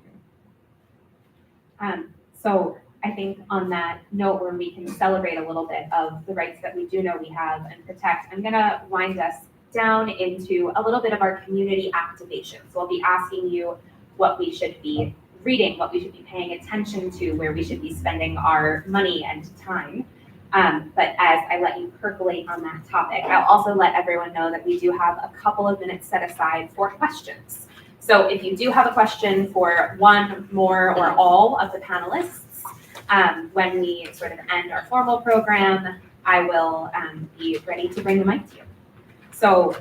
So I think on that note where we can celebrate a little bit of the rights that we do know we have and protect, I'm gonna wind us down into a little bit of our community activation. So I'll be asking you what we should be reading, what we should be paying attention to, where we should be spending our money and time. But as I let you percolate on that topic, I'll also let everyone know that we do have a couple of minutes set aside for questions. So if you do have a question for one, more, or all of the panelists, when we sort of end our formal program, I will be ready to bring the mic to you. So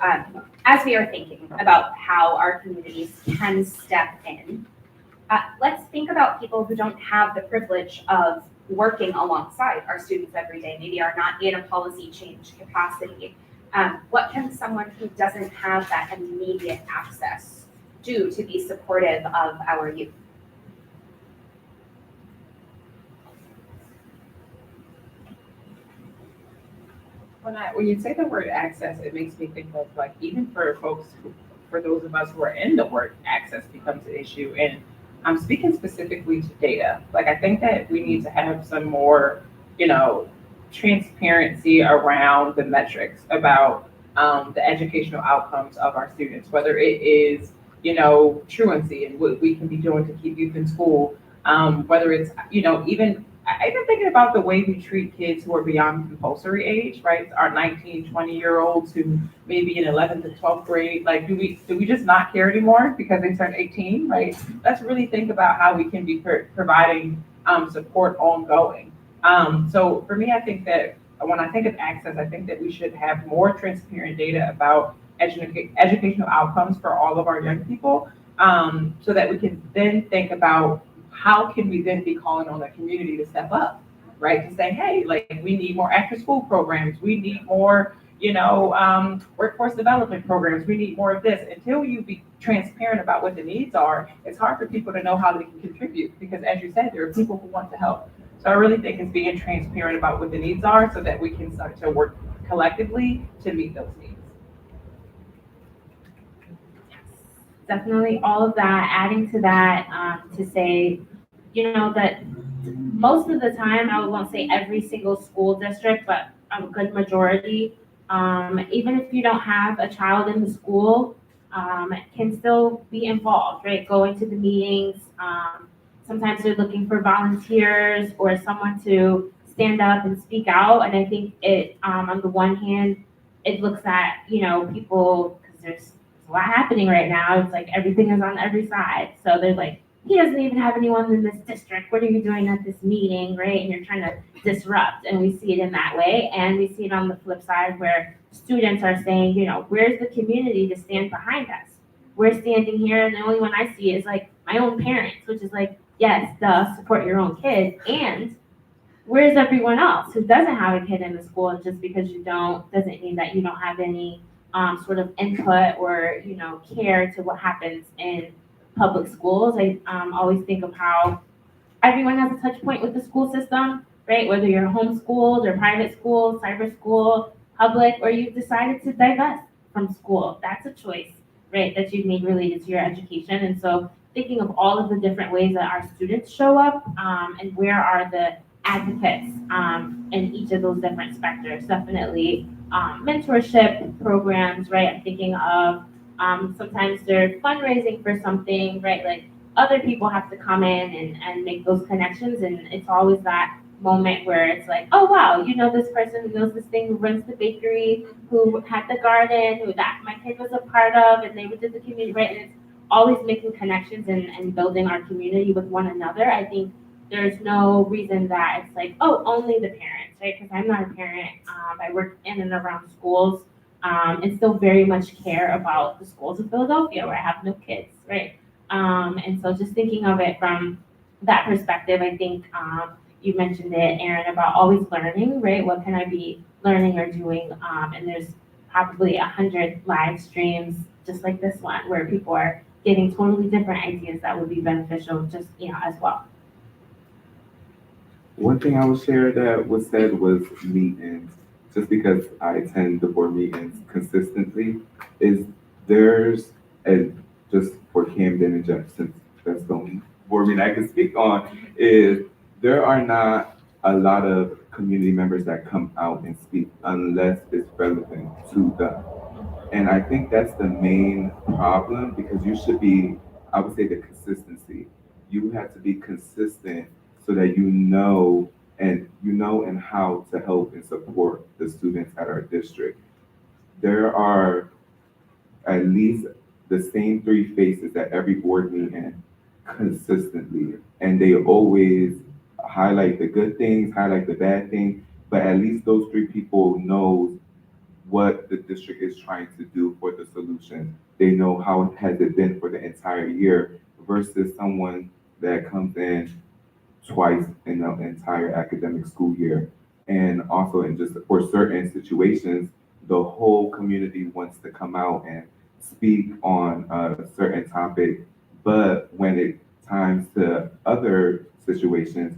as we are thinking about how our communities can step in, Let's think about people who don't have the privilege of working alongside our students every day, maybe are not in a policy change capacity. What can someone who doesn't have that immediate access do to be supportive of our youth? When you say the word access, it makes me think of like even for folks for those of us who are in the work, access becomes an issue. And I'm speaking specifically to data. Like I think that we need to have some more, you know, transparency around the metrics about the educational outcomes of our students, whether it is, you know, truancy and what we can be doing to keep youth in school, whether it's, you know, even I've been thinking about the way we treat kids who are beyond compulsory age, right? Our 19, 20-year-olds who maybe in 11th and 12th grade, like, do we just not care anymore because they turned 18, right? Let's really think about how we can be providing support ongoing. So for me, I think that when I think of access, I think that we should have more transparent data about educational outcomes for all of our young people, so that we can then think about how can we then be calling on the community to step up, right? To say, hey, like we need more after school programs, we need more, you know, workforce development programs, we need more of this. Until you be transparent about what the needs are, it's hard for people to know how they can contribute because as you said, there are people who want to help. So I really think it's being transparent about what the needs are so that we can start to work collectively to meet those needs. Definitely all of that, adding to that, to say, you know, that most of the time, I won't say every single school district, but a good majority, even if you don't have a child in the school, can still be involved, right? Going to the meetings. Sometimes they're looking for volunteers or someone to stand up and speak out. And I think it, on the one hand, it looks at, you know, people, because there's a lot happening right now. It's like everything is on every side. So they're like, he doesn't even have anyone in this district. What are you doing at this meeting, right? And you're trying to disrupt. And we see it in that way. And we see it on the flip side where students are saying, you know, where's the community to stand behind us? We're standing here, and the only one I see is like my own parents, which is like, yes, duh, support your own kid. And where's everyone else who doesn't have a kid in the school? And just because you don't doesn't mean that you don't have any sort of input or, you know, care to what happens in public schools. I always think of how everyone has a touch point with the school system, right? Whether you're homeschooled or private school, cyber school, public, or you've decided to divest from school. That's a choice, right, that you've made related to your education. And so thinking of all of the different ways that our students show up, and where are the advocates in each of those different specters. Definitely mentorship programs, right? I'm thinking of sometimes they're fundraising for something, right? Like other people have to come in and make those connections. And it's always that moment where it's like, oh, wow, you know, this person who knows this thing, who runs the bakery, who had the garden, who that my kid was a part of, and they did the community, right? And it's always making connections and building our community with one another. I think there's no reason that it's like, oh, only the parents, right? Because I'm not a parent. I work in and around schools, and still very much care about the schools of Philadelphia where I have no kids, right? And so just thinking of it from that perspective, I think you mentioned it, Aaron, about always learning, right? What can I be learning or doing? And there's probably 100 live streams just like this one where people are getting totally different ideas that would be beneficial just, you know, as well. One thing I will share that was said was meetings. Just because I attend the board meetings consistently, is there's, and just for Camden and Jefferson, that's the only board meeting I can speak on, is there are not a lot of community members that come out and speak unless it's relevant to them. And I think that's the main problem because you should be, I would say the consistency. You have to be consistent so that you know and how to help and support the students at our district. There are at least the same three faces at every board meeting consistently, and they always highlight the good things, highlight the bad things, but at least those three people knows what the district is trying to do for the solution. They know how has it been for the entire year versus someone that comes in twice in the entire academic school year. And also in just for certain situations, the whole community wants to come out and speak on a certain topic. But when it times to other situations,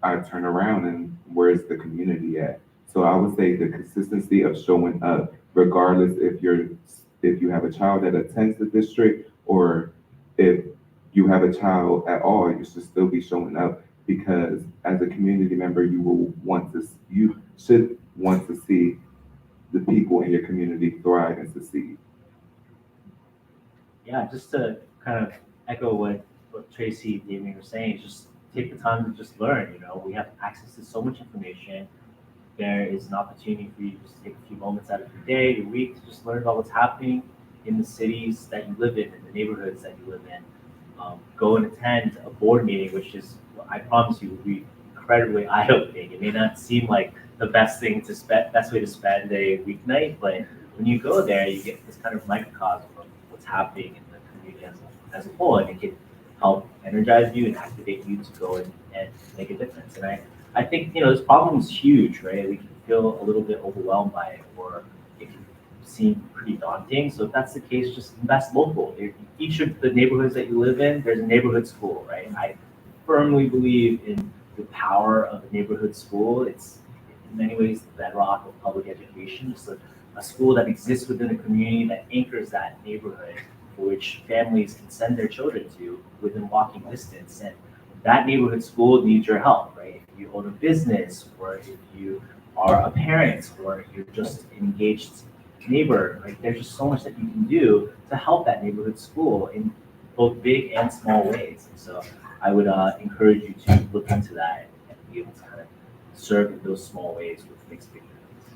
I turn around and where's the community at? So I would say the consistency of showing up, regardless if you have a child that attends the district or if you have a child at all, you should still be showing up because as a community member, you should want to see the people in your community thrive and succeed. Yeah, just to kind of echo what Tracy, Damien were saying, just take the time to just learn. We have access to so much information. There is an opportunity for you to just take a few moments out of your day, your week, to just learn about what's happening in the cities that you live in the neighborhoods that you live in. Go and attend a board meeting, which is, I promise you, will be incredibly eye-opening. It may not seem like the best way to spend a weeknight, but when you go there, you get this kind of microcosm of what's happening in the community as a whole, and it can help energize you and activate you to go and make a difference. And I think, this problem is huge, right? We can feel a little bit overwhelmed by it, or it can seem pretty daunting. So if that's the case, just invest local. Each of the neighborhoods that you live in, there's a neighborhood school, right? I firmly believe in the power of a neighborhood school. It's in many ways the bedrock of public education. Just a school that exists within a community that anchors that neighborhood, for which families can send their children to within walking distance. And that neighborhood school needs your help, right? If you own a business, or if you are a parent, or you're just an engaged neighbor, like there's just so much that you can do to help that neighborhood school in both big and small ways. And so I would encourage you to look into that and be able to kind of serve in those small ways, which makes a big difference.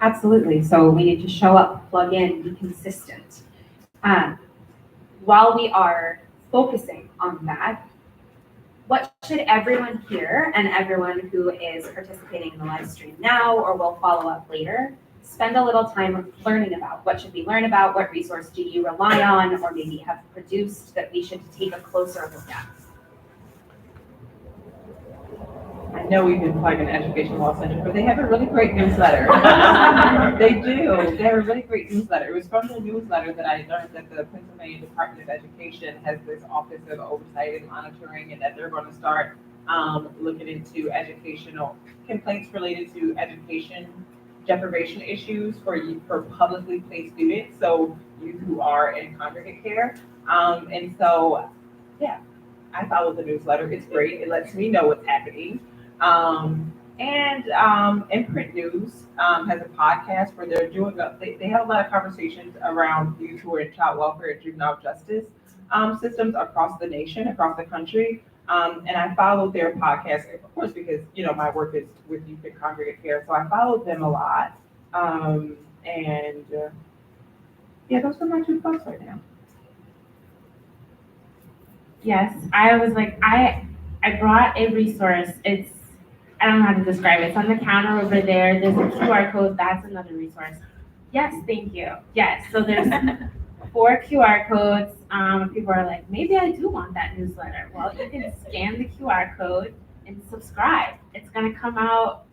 Absolutely. So we need to show up, plug in, be consistent. While we are focusing on that, what should everyone here and everyone who is participating in the live stream now or will follow up later spend a little time learning about? What should we learn about? What resource do you rely on or maybe have produced that we should take a closer look at? I know we've been plugging Education Law Center, but they have a really great newsletter. They do. They have a really great newsletter. It was from the newsletter that I learned that the Pennsylvania Department of Education has this Office of Oversight and Monitoring, and that they're going to start looking into educational complaints related to education deprivation issues for publicly placed students, so youth who are in congregate care. And so, yeah, I follow the newsletter. It's great. It lets me know what's happening. Imprint News has a podcast where they're doing they have a lot of conversations around youth who are in child welfare and juvenile justice systems across the nation, across the country. And I followed their podcast, of course, because my work is with youth in congregate care, so I followed them a lot. Yeah, those are my two thoughts right now. Yes, I was like, I brought a resource. I don't know how to describe it. It's on the counter over there. There's a QR code. That's another resource. Yes, thank you. Yes, so there's 4 QR codes. People are like, maybe I do want that newsletter. Well, you can scan the QR code and subscribe. It's gonna come out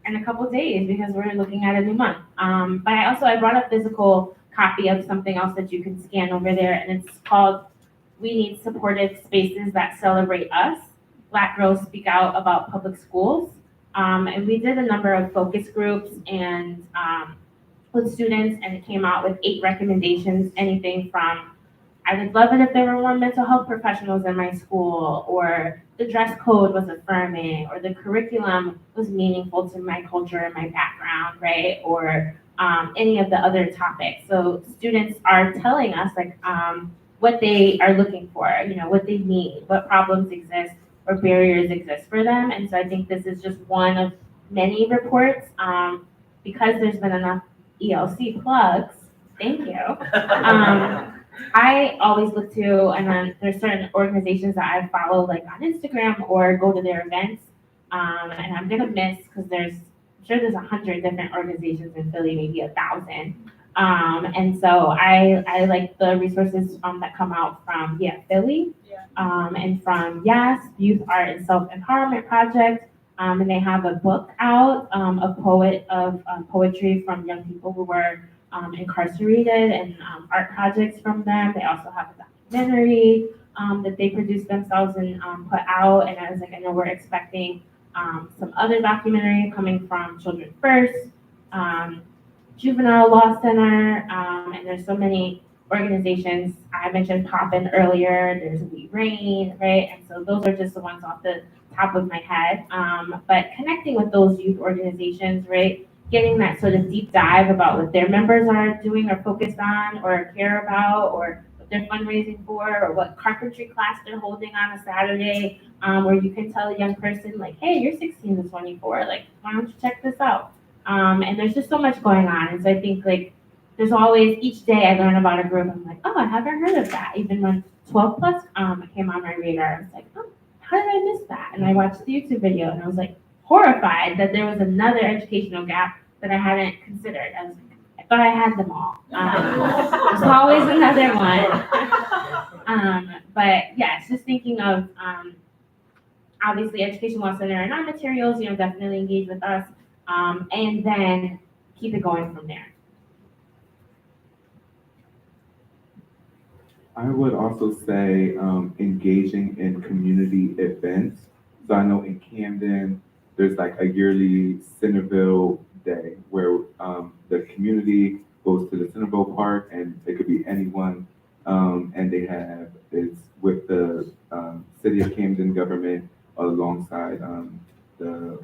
in a couple days because we're looking at a new month. But I brought a physical copy of something else that you can scan over there, and it's called "We Need Supportive Spaces That Celebrate Us. Black Girls Speak Out About Public Schools." And we did a number of focus groups and with students, and it came out with 8 recommendations, anything from, I would love it if there were more mental health professionals in my school, or the dress code was affirming, or the curriculum was meaningful to my culture and my background, right? Or any of the other topics. So students are telling us what they are looking for, what they need, what problems exist or barriers exist for them. And so I think this is just one of many reports. Because there's been enough ELC plugs, thank you. I always look to, and then there's certain organizations that I follow like on Instagram or go to their events. And I'm gonna miss, because I'm sure there's 100 different organizations in Philly, maybe 1,000. And so I like the resources that come out from Philly. Yeah. and from YAS, Youth Art and Self-Empowerment Project. And they have a book out of poetry from young people who were incarcerated, and art projects from them. They also have a documentary that they produced themselves and put out. And I was like, I know we're expecting some other documentary coming from Children First, Juvenile Law Center, and there's so many organizations. I mentioned Poppin earlier, there's We Rain, right? And so those are just the ones off the top of my head. But connecting with those youth organizations, right? Getting that sort of deep dive about what their members are doing or focused on or care about, or what they're fundraising for, or what carpentry class they're holding on a Saturday, where you can tell a young person like, hey, you're 16 to 24, like, why don't you check this out? And there's just so much going on. And so I think like there's always, each day I learn about a group, I'm like, oh, I haven't heard of that. Even when 12 plus came on my radar, I was like, oh, how did I miss that? And I watched the YouTube video and I was like horrified that there was another educational gap that I hadn't considered. I was like, I thought I had them all. There's always another one. But yes, just thinking of obviously Education Law Center and our materials, definitely engage with us. And then keep it going from there. I would also say engaging in community events. So I know in Camden, there's like a yearly Centerville Day where the community goes to the Centerville Park, and it could be anyone. And it's with the City of Camden government alongside the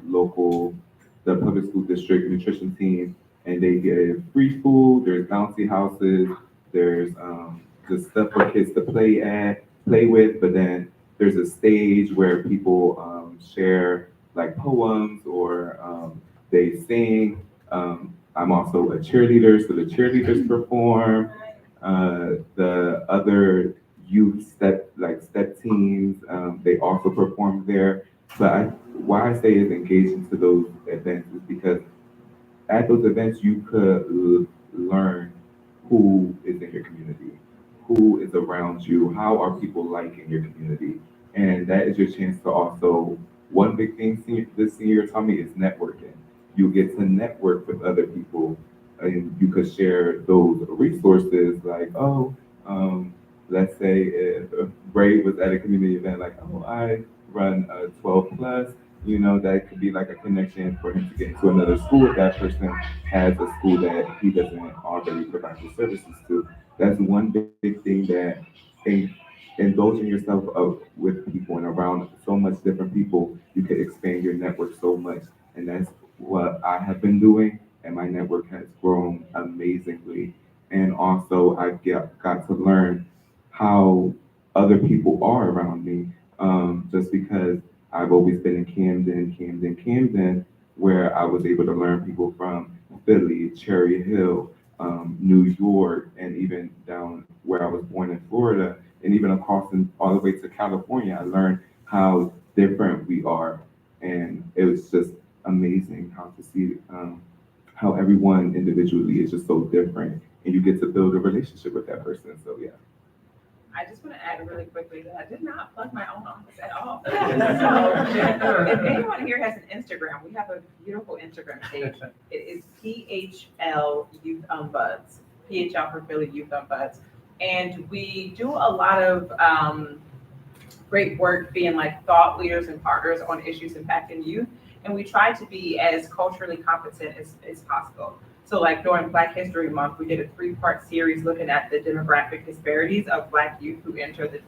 public school district nutrition team, and they give free food. There's bouncy houses. There's the stuff for kids to play with, but then there's a stage where people share like poems or they sing. I'm also a cheerleader, so the cheerleaders perform. The other youth step teams, they also perform there. But why I say is engage into those events is because at those events you could learn who is in your community, who is around you, how are people like in your community, and that is your chance to also. One big thing this senior taught me is networking. You get to network with other people, and you could share those resources. Like, let's say if Ray was at a community event, like, oh, I run a 12 plus. That could be like a connection for him to get into another school if that person has a school that he doesn't already provide the services to. That's one big thing that indulging yourself up with people and around so much different people, you can expand your network so much. And that's what I have been doing, and my network has grown amazingly. And also, I got to learn how other people are around me, just because I've always been in Camden, where I was able to learn people from Philly, Cherry Hill, New York, and even down where I was born in Florida, and even across all the way to California. I learned how different we are, and it was just amazing how to see how everyone individually is just so different, and you get to build a relationship with that person. So yeah. I just want to add really quickly that I did not plug my own office at all. So if anyone here has an Instagram, we have a beautiful Instagram page. It is PHL Youth Buds, PHL for Philly Youth Buds. And we do a lot of great work being like thought leaders and partners on issues impacting youth. And we try to be as culturally competent as possible. So like during Black History Month, we did a 3-part series looking at the demographic disparities of Black youth who enter the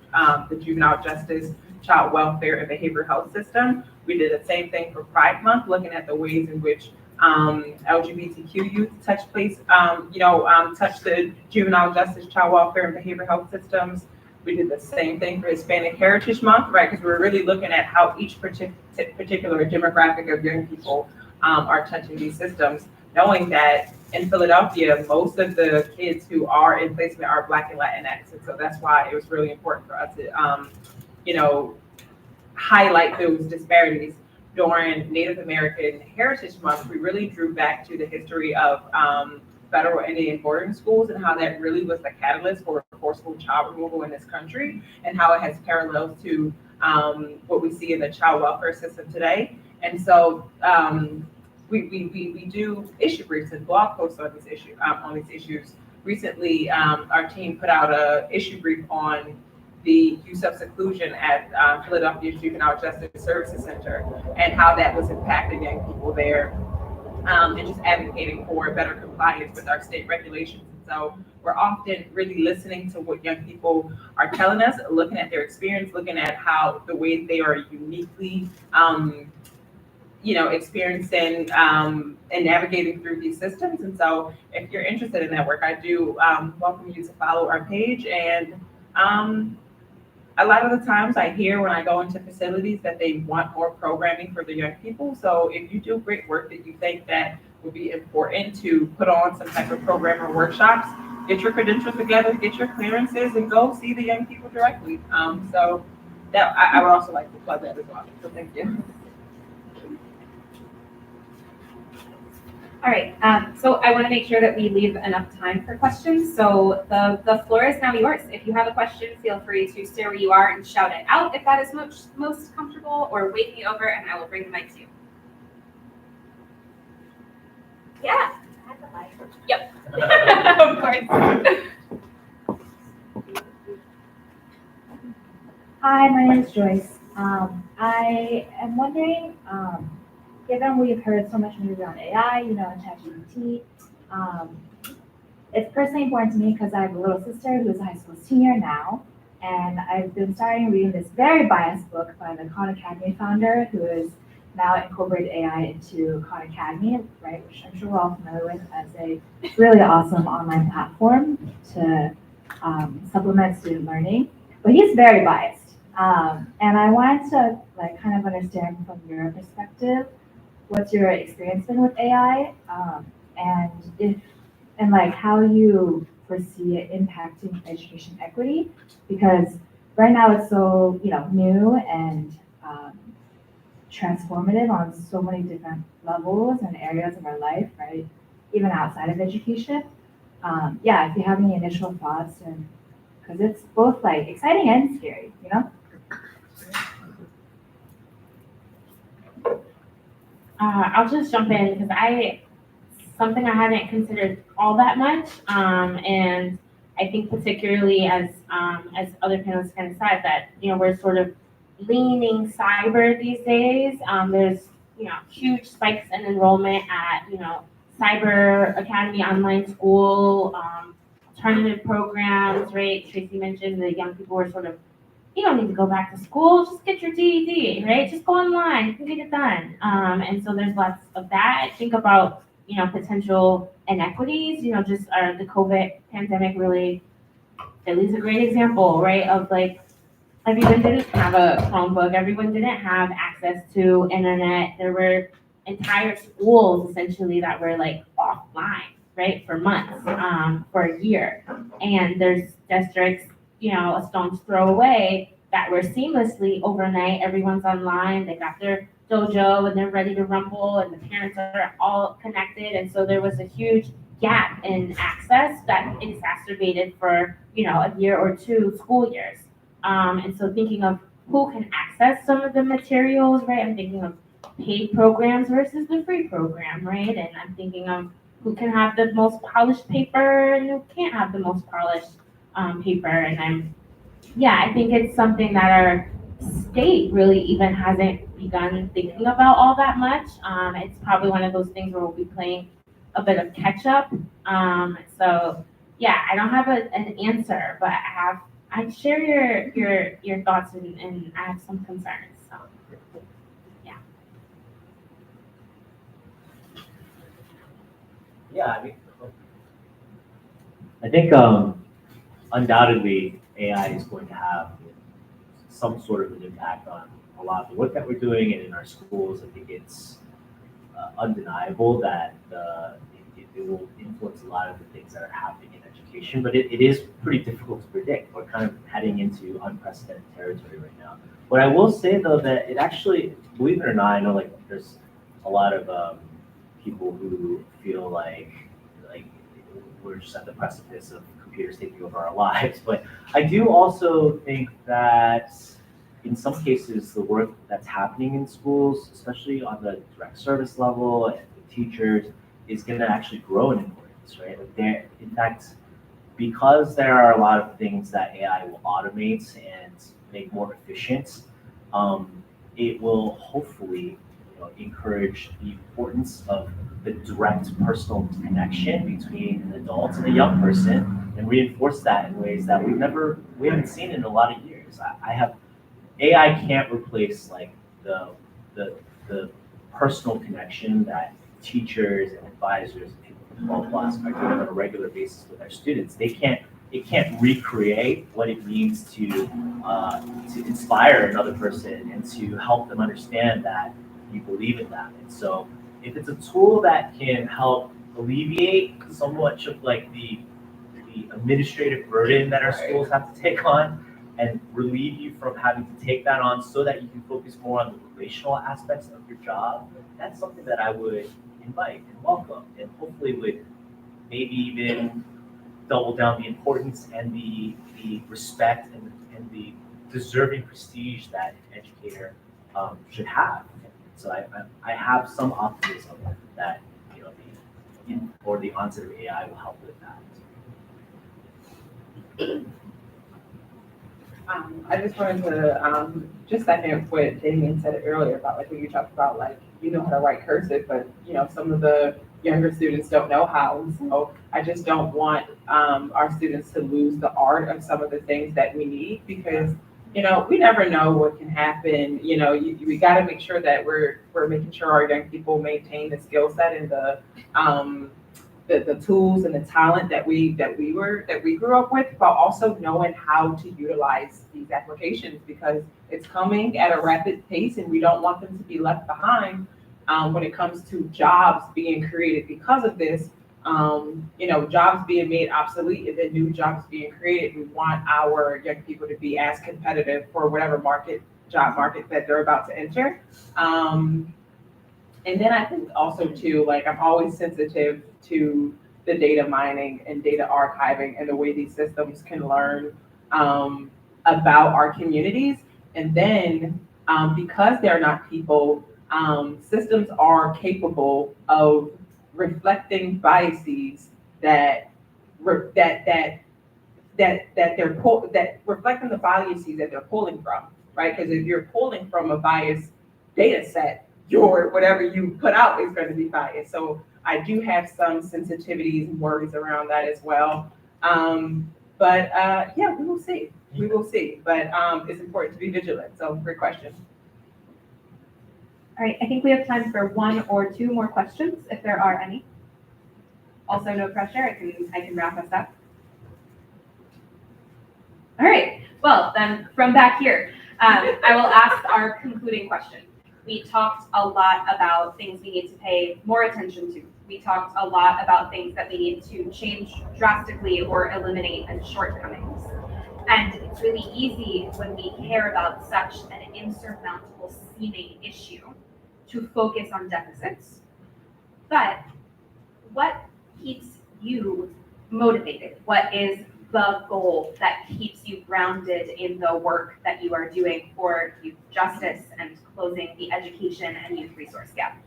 juvenile justice, child welfare, and behavioral health system. We did the same thing for Pride Month, looking at the ways in which LGBTQ youth touch the juvenile justice, child welfare, and behavioral health systems. We did the same thing for Hispanic Heritage Month, right? Because we're really looking at how each particular demographic of young people are touching these systems, knowing that in Philadelphia, most of the kids who are in placement are Black and Latinx. And so that's why it was really important for us to, highlight those disparities. During Native American Heritage Month, we really drew back to the history of federal Indian boarding schools and how that really was the catalyst for forceful child removal in this country and how it has parallels to what we see in the child welfare system today. And so we do issue briefs and blog posts on these issues. Recently, our team put out a issue brief on the use of seclusion at Philadelphia Juvenile Justice Services Center and how that was impacting young people there, and just advocating for better compliance with our state regulations. And so we're often really listening to what young people are telling us, looking at their experience, looking at how the way they are uniquely experiencing and navigating through these systems. And so if you're interested in that work, I do welcome you to follow our page. And a lot of the times I hear when I go into facilities that they want more programming for the young people. So if you do great work that you think that would be important to put on some type of program or workshops, get your credentials together, get your clearances, and go see the young people directly. So that I would also like to plug that as well. So thank you. All right, so I want to make sure that we leave enough time for questions. So the floor is now yours. If you have a question, feel free to stay where you are and shout it out if that is most comfortable, or wave me over and I will bring the mic to you. Yeah. Yep. Of course. Hi, my name is Joyce. I am wondering, given we've heard so much news around AI, and ChatGPT, it's personally important to me because I have a little sister who's a high school senior now, and I've been starting reading this very biased book by the Khan Academy founder, who is now incorporated AI into Khan Academy, right, which I'm sure we're all familiar with as a really awesome online platform to supplement student learning. But he's very biased, and I wanted to kind of understand from your perspective, what's your experience been with AI, and how you foresee it impacting education equity? Because right now it's so new and transformative on so many different levels and areas of our life, right? Even outside of education. If you have any initial thoughts, and because it's both exciting and scary, I'll just jump in because something I haven't considered all that much, and I think particularly as other panelists kind of said that we're sort of leaning cyber these days. There's huge spikes in enrollment at Cyber Academy online school, alternative programs, right? Tracy mentioned the young people were sort of, you don't need to go back to school, just get your GED, right? Just go online, you can get it done. And so there's lots of that. I think about, potential inequities, just the COVID pandemic really, at least a great example, right? Of everyone didn't have a Chromebook, everyone didn't have access to internet. There were entire schools essentially that were offline, right? For months, for a year. And there's districts, a stone's throw away that were seamlessly overnight. Everyone's online. They got their dojo and they're ready to rumble, and the parents are all connected. And so there was a huge gap in access that exacerbated for a year or two school years. And so thinking of who can access some of the materials, right? I'm thinking of paid programs versus the free program, right? And I'm thinking of who can have the most polished paper and who can't have the most polished paper. And I think it's something that our state really even hasn't begun thinking about all that much. It's probably one of those things where we'll be playing a bit of catch up. So I don't have an answer, but I share your thoughts and I have some concerns. So I think undoubtedly AI is going to have some sort of an impact on a lot of the work that we're doing and in our schools. I think it's undeniable that it will influence a lot of the things that are happening in education, but it is pretty difficult to predict. We're kind of heading into unprecedented territory right now. What I will say though, that it actually, believe it or not, I know there's a lot of people who feel like we're just at the precipice of computers taking over our lives. But I do also think that in some cases, the work that's happening in schools, especially on the direct service level and the teachers, is going to actually grow in importance, right? In fact, because there are a lot of things that AI will automate and make more efficient, it will hopefully encourage the importance of the direct personal connection between an adult and a young person, and reinforce that in ways that we haven't seen in a lot of years. AI can't replace like the personal connection that teachers and advisors and people from 12 plus are doing on a regular basis with their students. It can't recreate what it means to inspire another person and to help them understand that you believe in them. And so if it's a tool that can help alleviate so much of like the administrative burden that our schools have to take on and relieve you from having to take that on so that you can focus more on the relational aspects of your job, that's something that I would invite and welcome, and hopefully would maybe even double down the importance and the respect and the deserving prestige that an educator should have. So I have some optimism that the onset of AI will help with that. I just wanted to just second what Damien said earlier about like when you talked about like you know how to write cursive, but some of the younger students don't know how. So I just don't want our students to lose the art of some of the things that we need, because we never know what can happen. We got to make sure that we're making sure our young people maintain the skill set and the tools and the talent that we grew up with, but also knowing how to utilize these applications, because it's coming at a rapid pace and we don't want them to be left behind when it comes to jobs being created because of this. Jobs being made obsolete and then new jobs being created. We want our young people to be as competitive for whatever job market that they're about to enter. And then I think also too, like I'm always sensitive to the data mining and data archiving and the way these systems can learn about our communities. And then because they're not people, systems are capable of reflecting biases that reflecting the biases that they're pulling from, right? Because if you're pulling from a biased data set, whatever you put out is going to be biased. So I do have some sensitivities and worries around that as well. But yeah, we will see. We will see. But it's important to be vigilant. So great question. All right, I think we have time for one or two more questions, if there are any. Also, no pressure. I can wrap us up. All right. Well, then from back here, I will ask our concluding question. We talked a lot about things we need to pay more attention to. We talked a lot about things that we need to change drastically or eliminate as shortcomings. And it's really easy when we care about such an insurmountable seeming issue to focus on deficits. But what keeps you motivated? What is the goal that keeps you grounded in the work that you are doing for youth justice and closing the education and youth resource gap?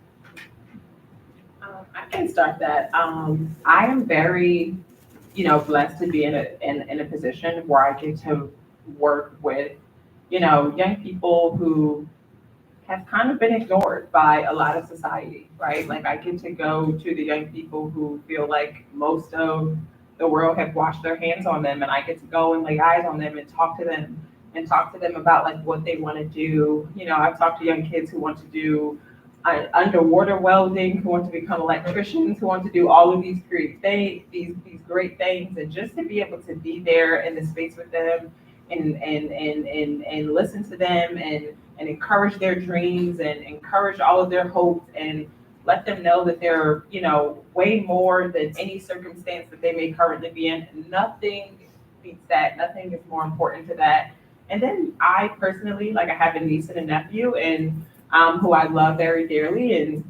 I can start that. I am very, blessed to be in a position where I get to work with, young people who have kind of been ignored by a lot of society, right? Like I get to go to the young people who feel like most of the world have washed their hands on them, and I get to go and lay eyes on them and talk to them about like what they want to do. I've talked to young kids who want to do underwater welding, who want to become electricians, who want to do all of these great things, and just to be able to be there in the space with them and listen to them and encourage their dreams and encourage all of their hopes and let them know that they're, way more than any circumstance that they may currently be in. Nothing beats that. Nothing is more important to that. And then I personally, I have a niece and a nephew, and who I love very dearly. And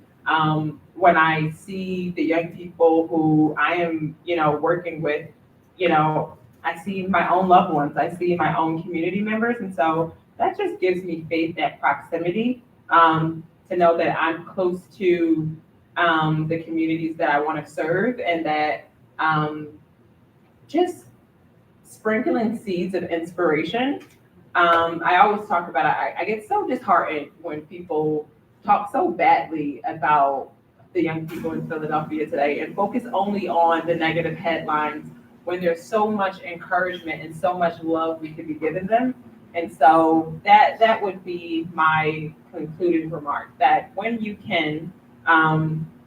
when I see the young people who I am, working with, you know, I see my own loved ones, I see my own community members, and so that just gives me faith, that proximity, to know that I'm close to the communities that I want to serve, and that just sprinkling seeds of inspiration. I always talk about I get so disheartened when people talk so badly about the young people in Philadelphia today and focus only on the negative headlines when there's so much encouragement and so much love we could be giving them. And so that would be my concluding remark, that when you can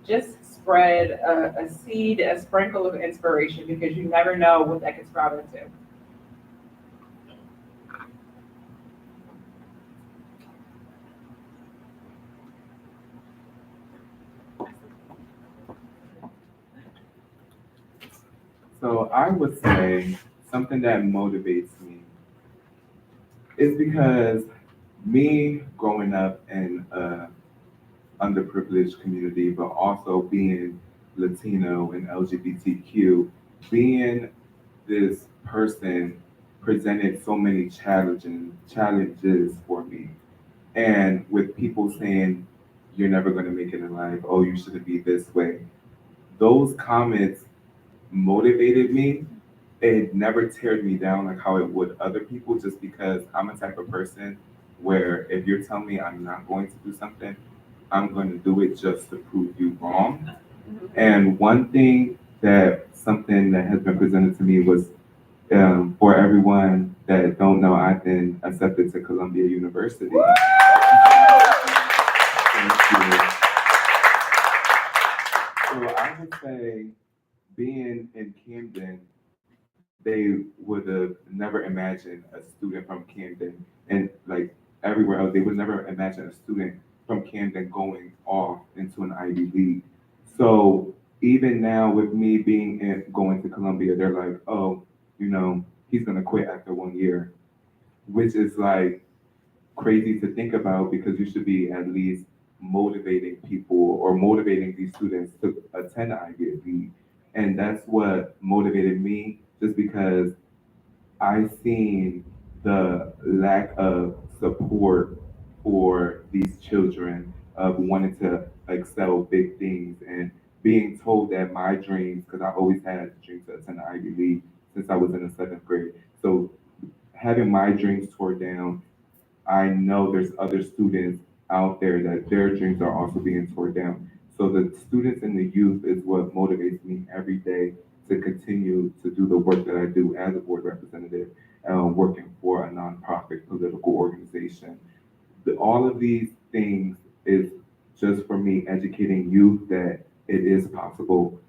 just spread a seed, a sprinkle of inspiration, because you never know what that can sprout into. So I would say something that motivates me is because me growing up in a underprivileged community, but also being Latino and LGBTQ, being this person presented so many challenges for me. And with people saying, you're never going to make it in life, oh, you shouldn't be this way. Those comments motivated me. It never teared me down like how it would other people, just because I'm a type of person where if you're telling me I'm not going to do something, I'm going to do it just to prove you wrong. And one thing that something that has been presented to me was, for everyone that don't know, I've been accepted to Columbia University. Thank you. So I would say, being in Camden, they would have never imagined a student from Camden, and like everywhere else, they would never imagine a student from Camden going off into an Ivy League. So even now with me going to Columbia, they're like, oh, he's gonna quit after 1 year, which is like crazy to think about, because you should be at least motivating people or motivating these students to attend Ivy League. And that's what motivated me, just because I seen the lack of support for these children of wanting to excel big things, and being told that my dreams, because I always had dreams to attend the Ivy League since I was in the 7th grade. So having my dreams torn down, I know there's other students out there that their dreams are also being torn down. So the students and the youth is what motivates me every day to continue to do the work that I do as a board representative, working for a nonprofit political organization. All of these things is just for me educating youth that it is possible,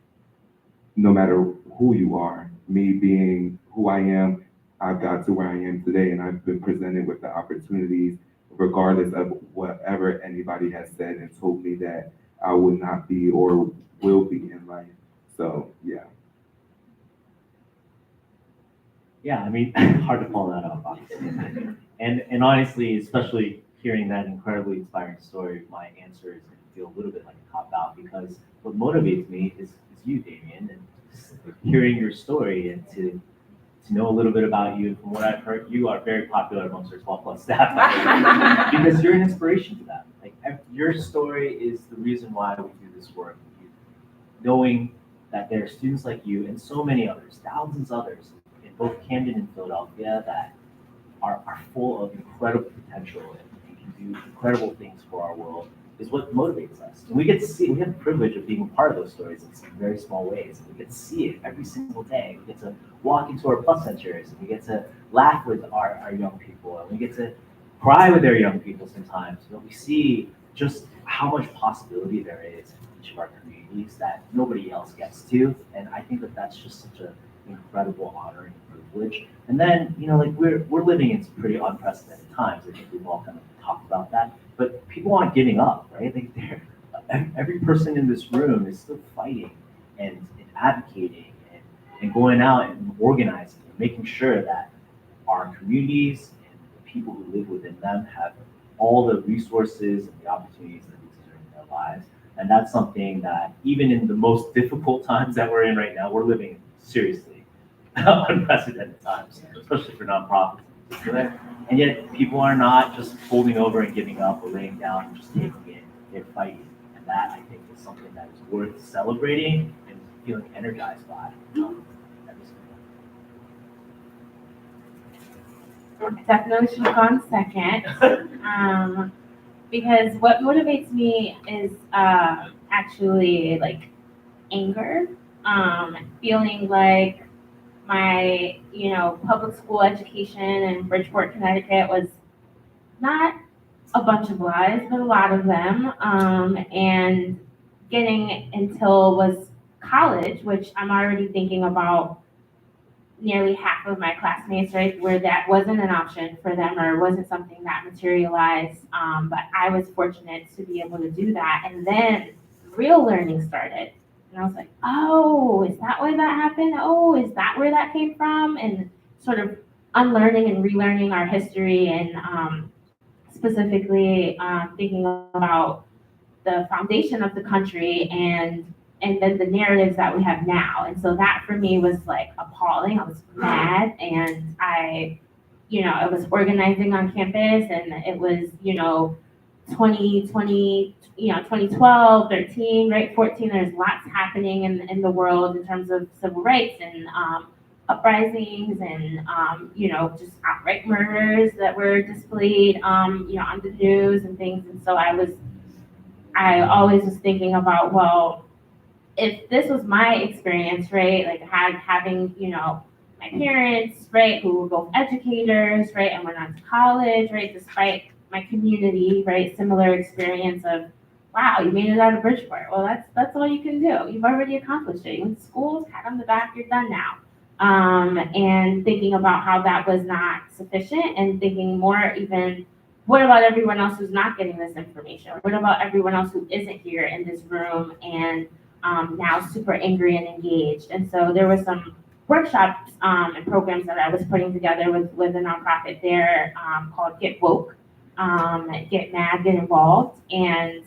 no matter who you are. Me being who I am, I've got to where I am today, and I've been presented with the opportunities, regardless of whatever anybody has said and told me that I would not be or will be in life. So, yeah. Yeah, I mean, hard to follow that up, obviously. And honestly, especially hearing that incredibly inspiring story, my answer is going to feel a little bit like a cop out, because what motivates me is you, Damien, and just hearing your story, and to know a little bit about you. From what I've heard, you are very popular amongst our 12+ staff because you're an inspiration to them. Like, your story is the reason why we do this work. Knowing that there are students like you and so many others, thousands others in both Camden and Philadelphia, that are full of incredible potential and can do incredible things for our world, is what motivates us. And we have the privilege of being a part of those stories in some very small ways. We get to see it every single day. We get to walk into our plus centers, and we get to laugh with our young people, and we get to cry with our young people sometimes. We see just how much possibility there is in each of our communities that nobody else gets to. And I think that that's just such an incredible honor and privilege. And then, we're living in some pretty unprecedented times. I think we've all kind of talked about that. But people aren't giving up, right? Every person in this room is still fighting and advocating and going out and organizing and making sure that our communities and the people who live within them have all the resources and the opportunities that they deserve in their lives. And that's something that, even in the most difficult times that we're in right now, we're living seriously. unprecedented times, especially for nonprofits in particular. And yet people are not just folding over and giving up or laying down and just taking it. They're fighting. And that, I think, is something that is worth celebrating and feeling energized by. Definitely should have gone second. Because what motivates me is actually like anger, feeling like my, public school education in Bridgeport, Connecticut was not a bunch of lies, but a lot of them. And getting until was college, which I'm already thinking about nearly half of my classmates, right, where that wasn't an option for them or wasn't something that materialized. But I was fortunate to be able to do that. And then real learning started. And I was like, oh, is that why that happened? Oh, is that where that came from? And sort of unlearning and relearning our history and specifically thinking about the foundation of the country and then the narratives that we have now. And so that for me was like appalling. I was mad and I was organizing on campus and it was, 2020, 2012, 13, right, 14, there's lots happening in the world in terms of civil rights and uprisings and, just outright murders that were displayed, on the news and things. And so I always was thinking about, well, if this was my experience, right, like having, my parents, right, who were both educators, right, and went on to college, right, despite my community, right, similar experience of, wow, you made it out of Bridgeport. Well, that's all you can do. You've already accomplished it. You went to school, pat on the back, you're done now. And thinking about how that was not sufficient and thinking more even, what about everyone else who's not getting this information? What about everyone else who isn't here in this room and now super angry and engaged? And so there were some workshops and programs that I was putting together with a nonprofit there called Get Woke, Get Mad, Get Involved. And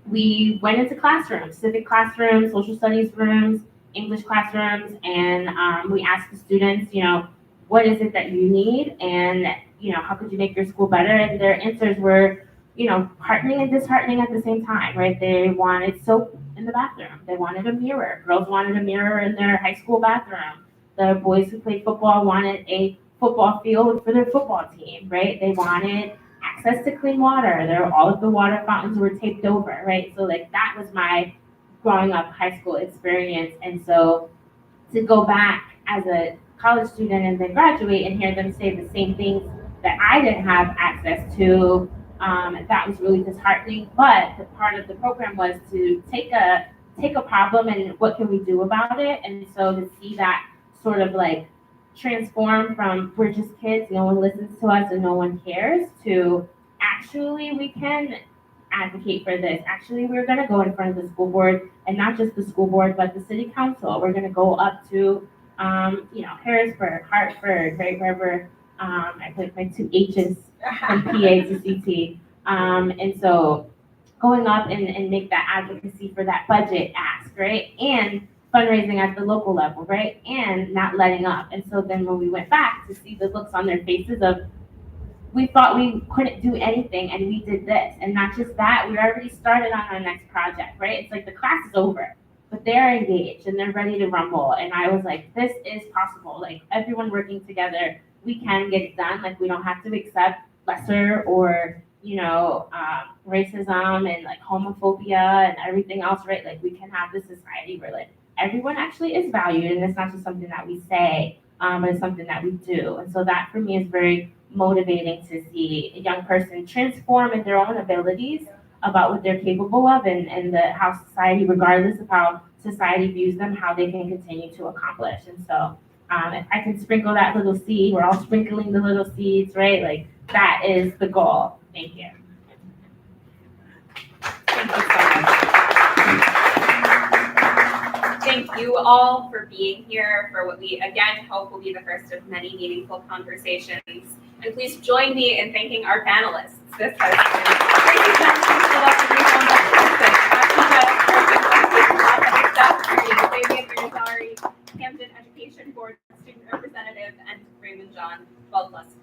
we went into classrooms, civic classrooms, social studies rooms, English classrooms, and we asked the students, what is it that you need? And, how could you make your school better? And their answers were, heartening and disheartening at the same time, right? They wanted soap in the bathroom. They wanted a mirror. Girls wanted a mirror in their high school bathroom. The boys who played football wanted a football field for their football team, right? They wanted access to clean water. All of the water fountains were taped over, right? So like that was my growing up high school experience. And so to go back as a college student and then graduate and hear them say the same things that I didn't have access to, that was really disheartening. But the part of the program was to take a problem and what can we do about it? And so to see that sort of like transform from we're just kids, no one listens to us and no one cares, to actually we can advocate for this. Actually, we're going to go in front of the school board, and not just the school board, but the city council. We're going to go up to, Harrisburg, Hartford, right, wherever. I put my 2 H's from PA to CT. And so going up and make that advocacy for that budget ask, right? And fundraising at the local level, right? And not letting up. And so then when we went back to see the looks on their faces of, we thought we couldn't do anything and we did this. And not just that, we already started on our next project, right? It's like the class is over, but they're engaged and they're ready to rumble. And I was like, this is possible. Like everyone working together, we can get it done. Like we don't have to accept lesser or, racism and like homophobia and everything else, right? Like we can have this society where like everyone actually is valued and it's not just something that we say, but it's something that we do. And so that for me is very motivating to see a young person transform in their own abilities about what they're capable of and how society, regardless of how society views them, how they can continue to accomplish. And so if I can sprinkle that little seed, we're all sprinkling the little seeds, right? Like that is the goal. Thank you. Thank you so much. Thank you all for being here for what we again hope will be the first of many meaningful conversations. And please join me in thanking our panelists. This has been Camden Education Board student beyond 12 plus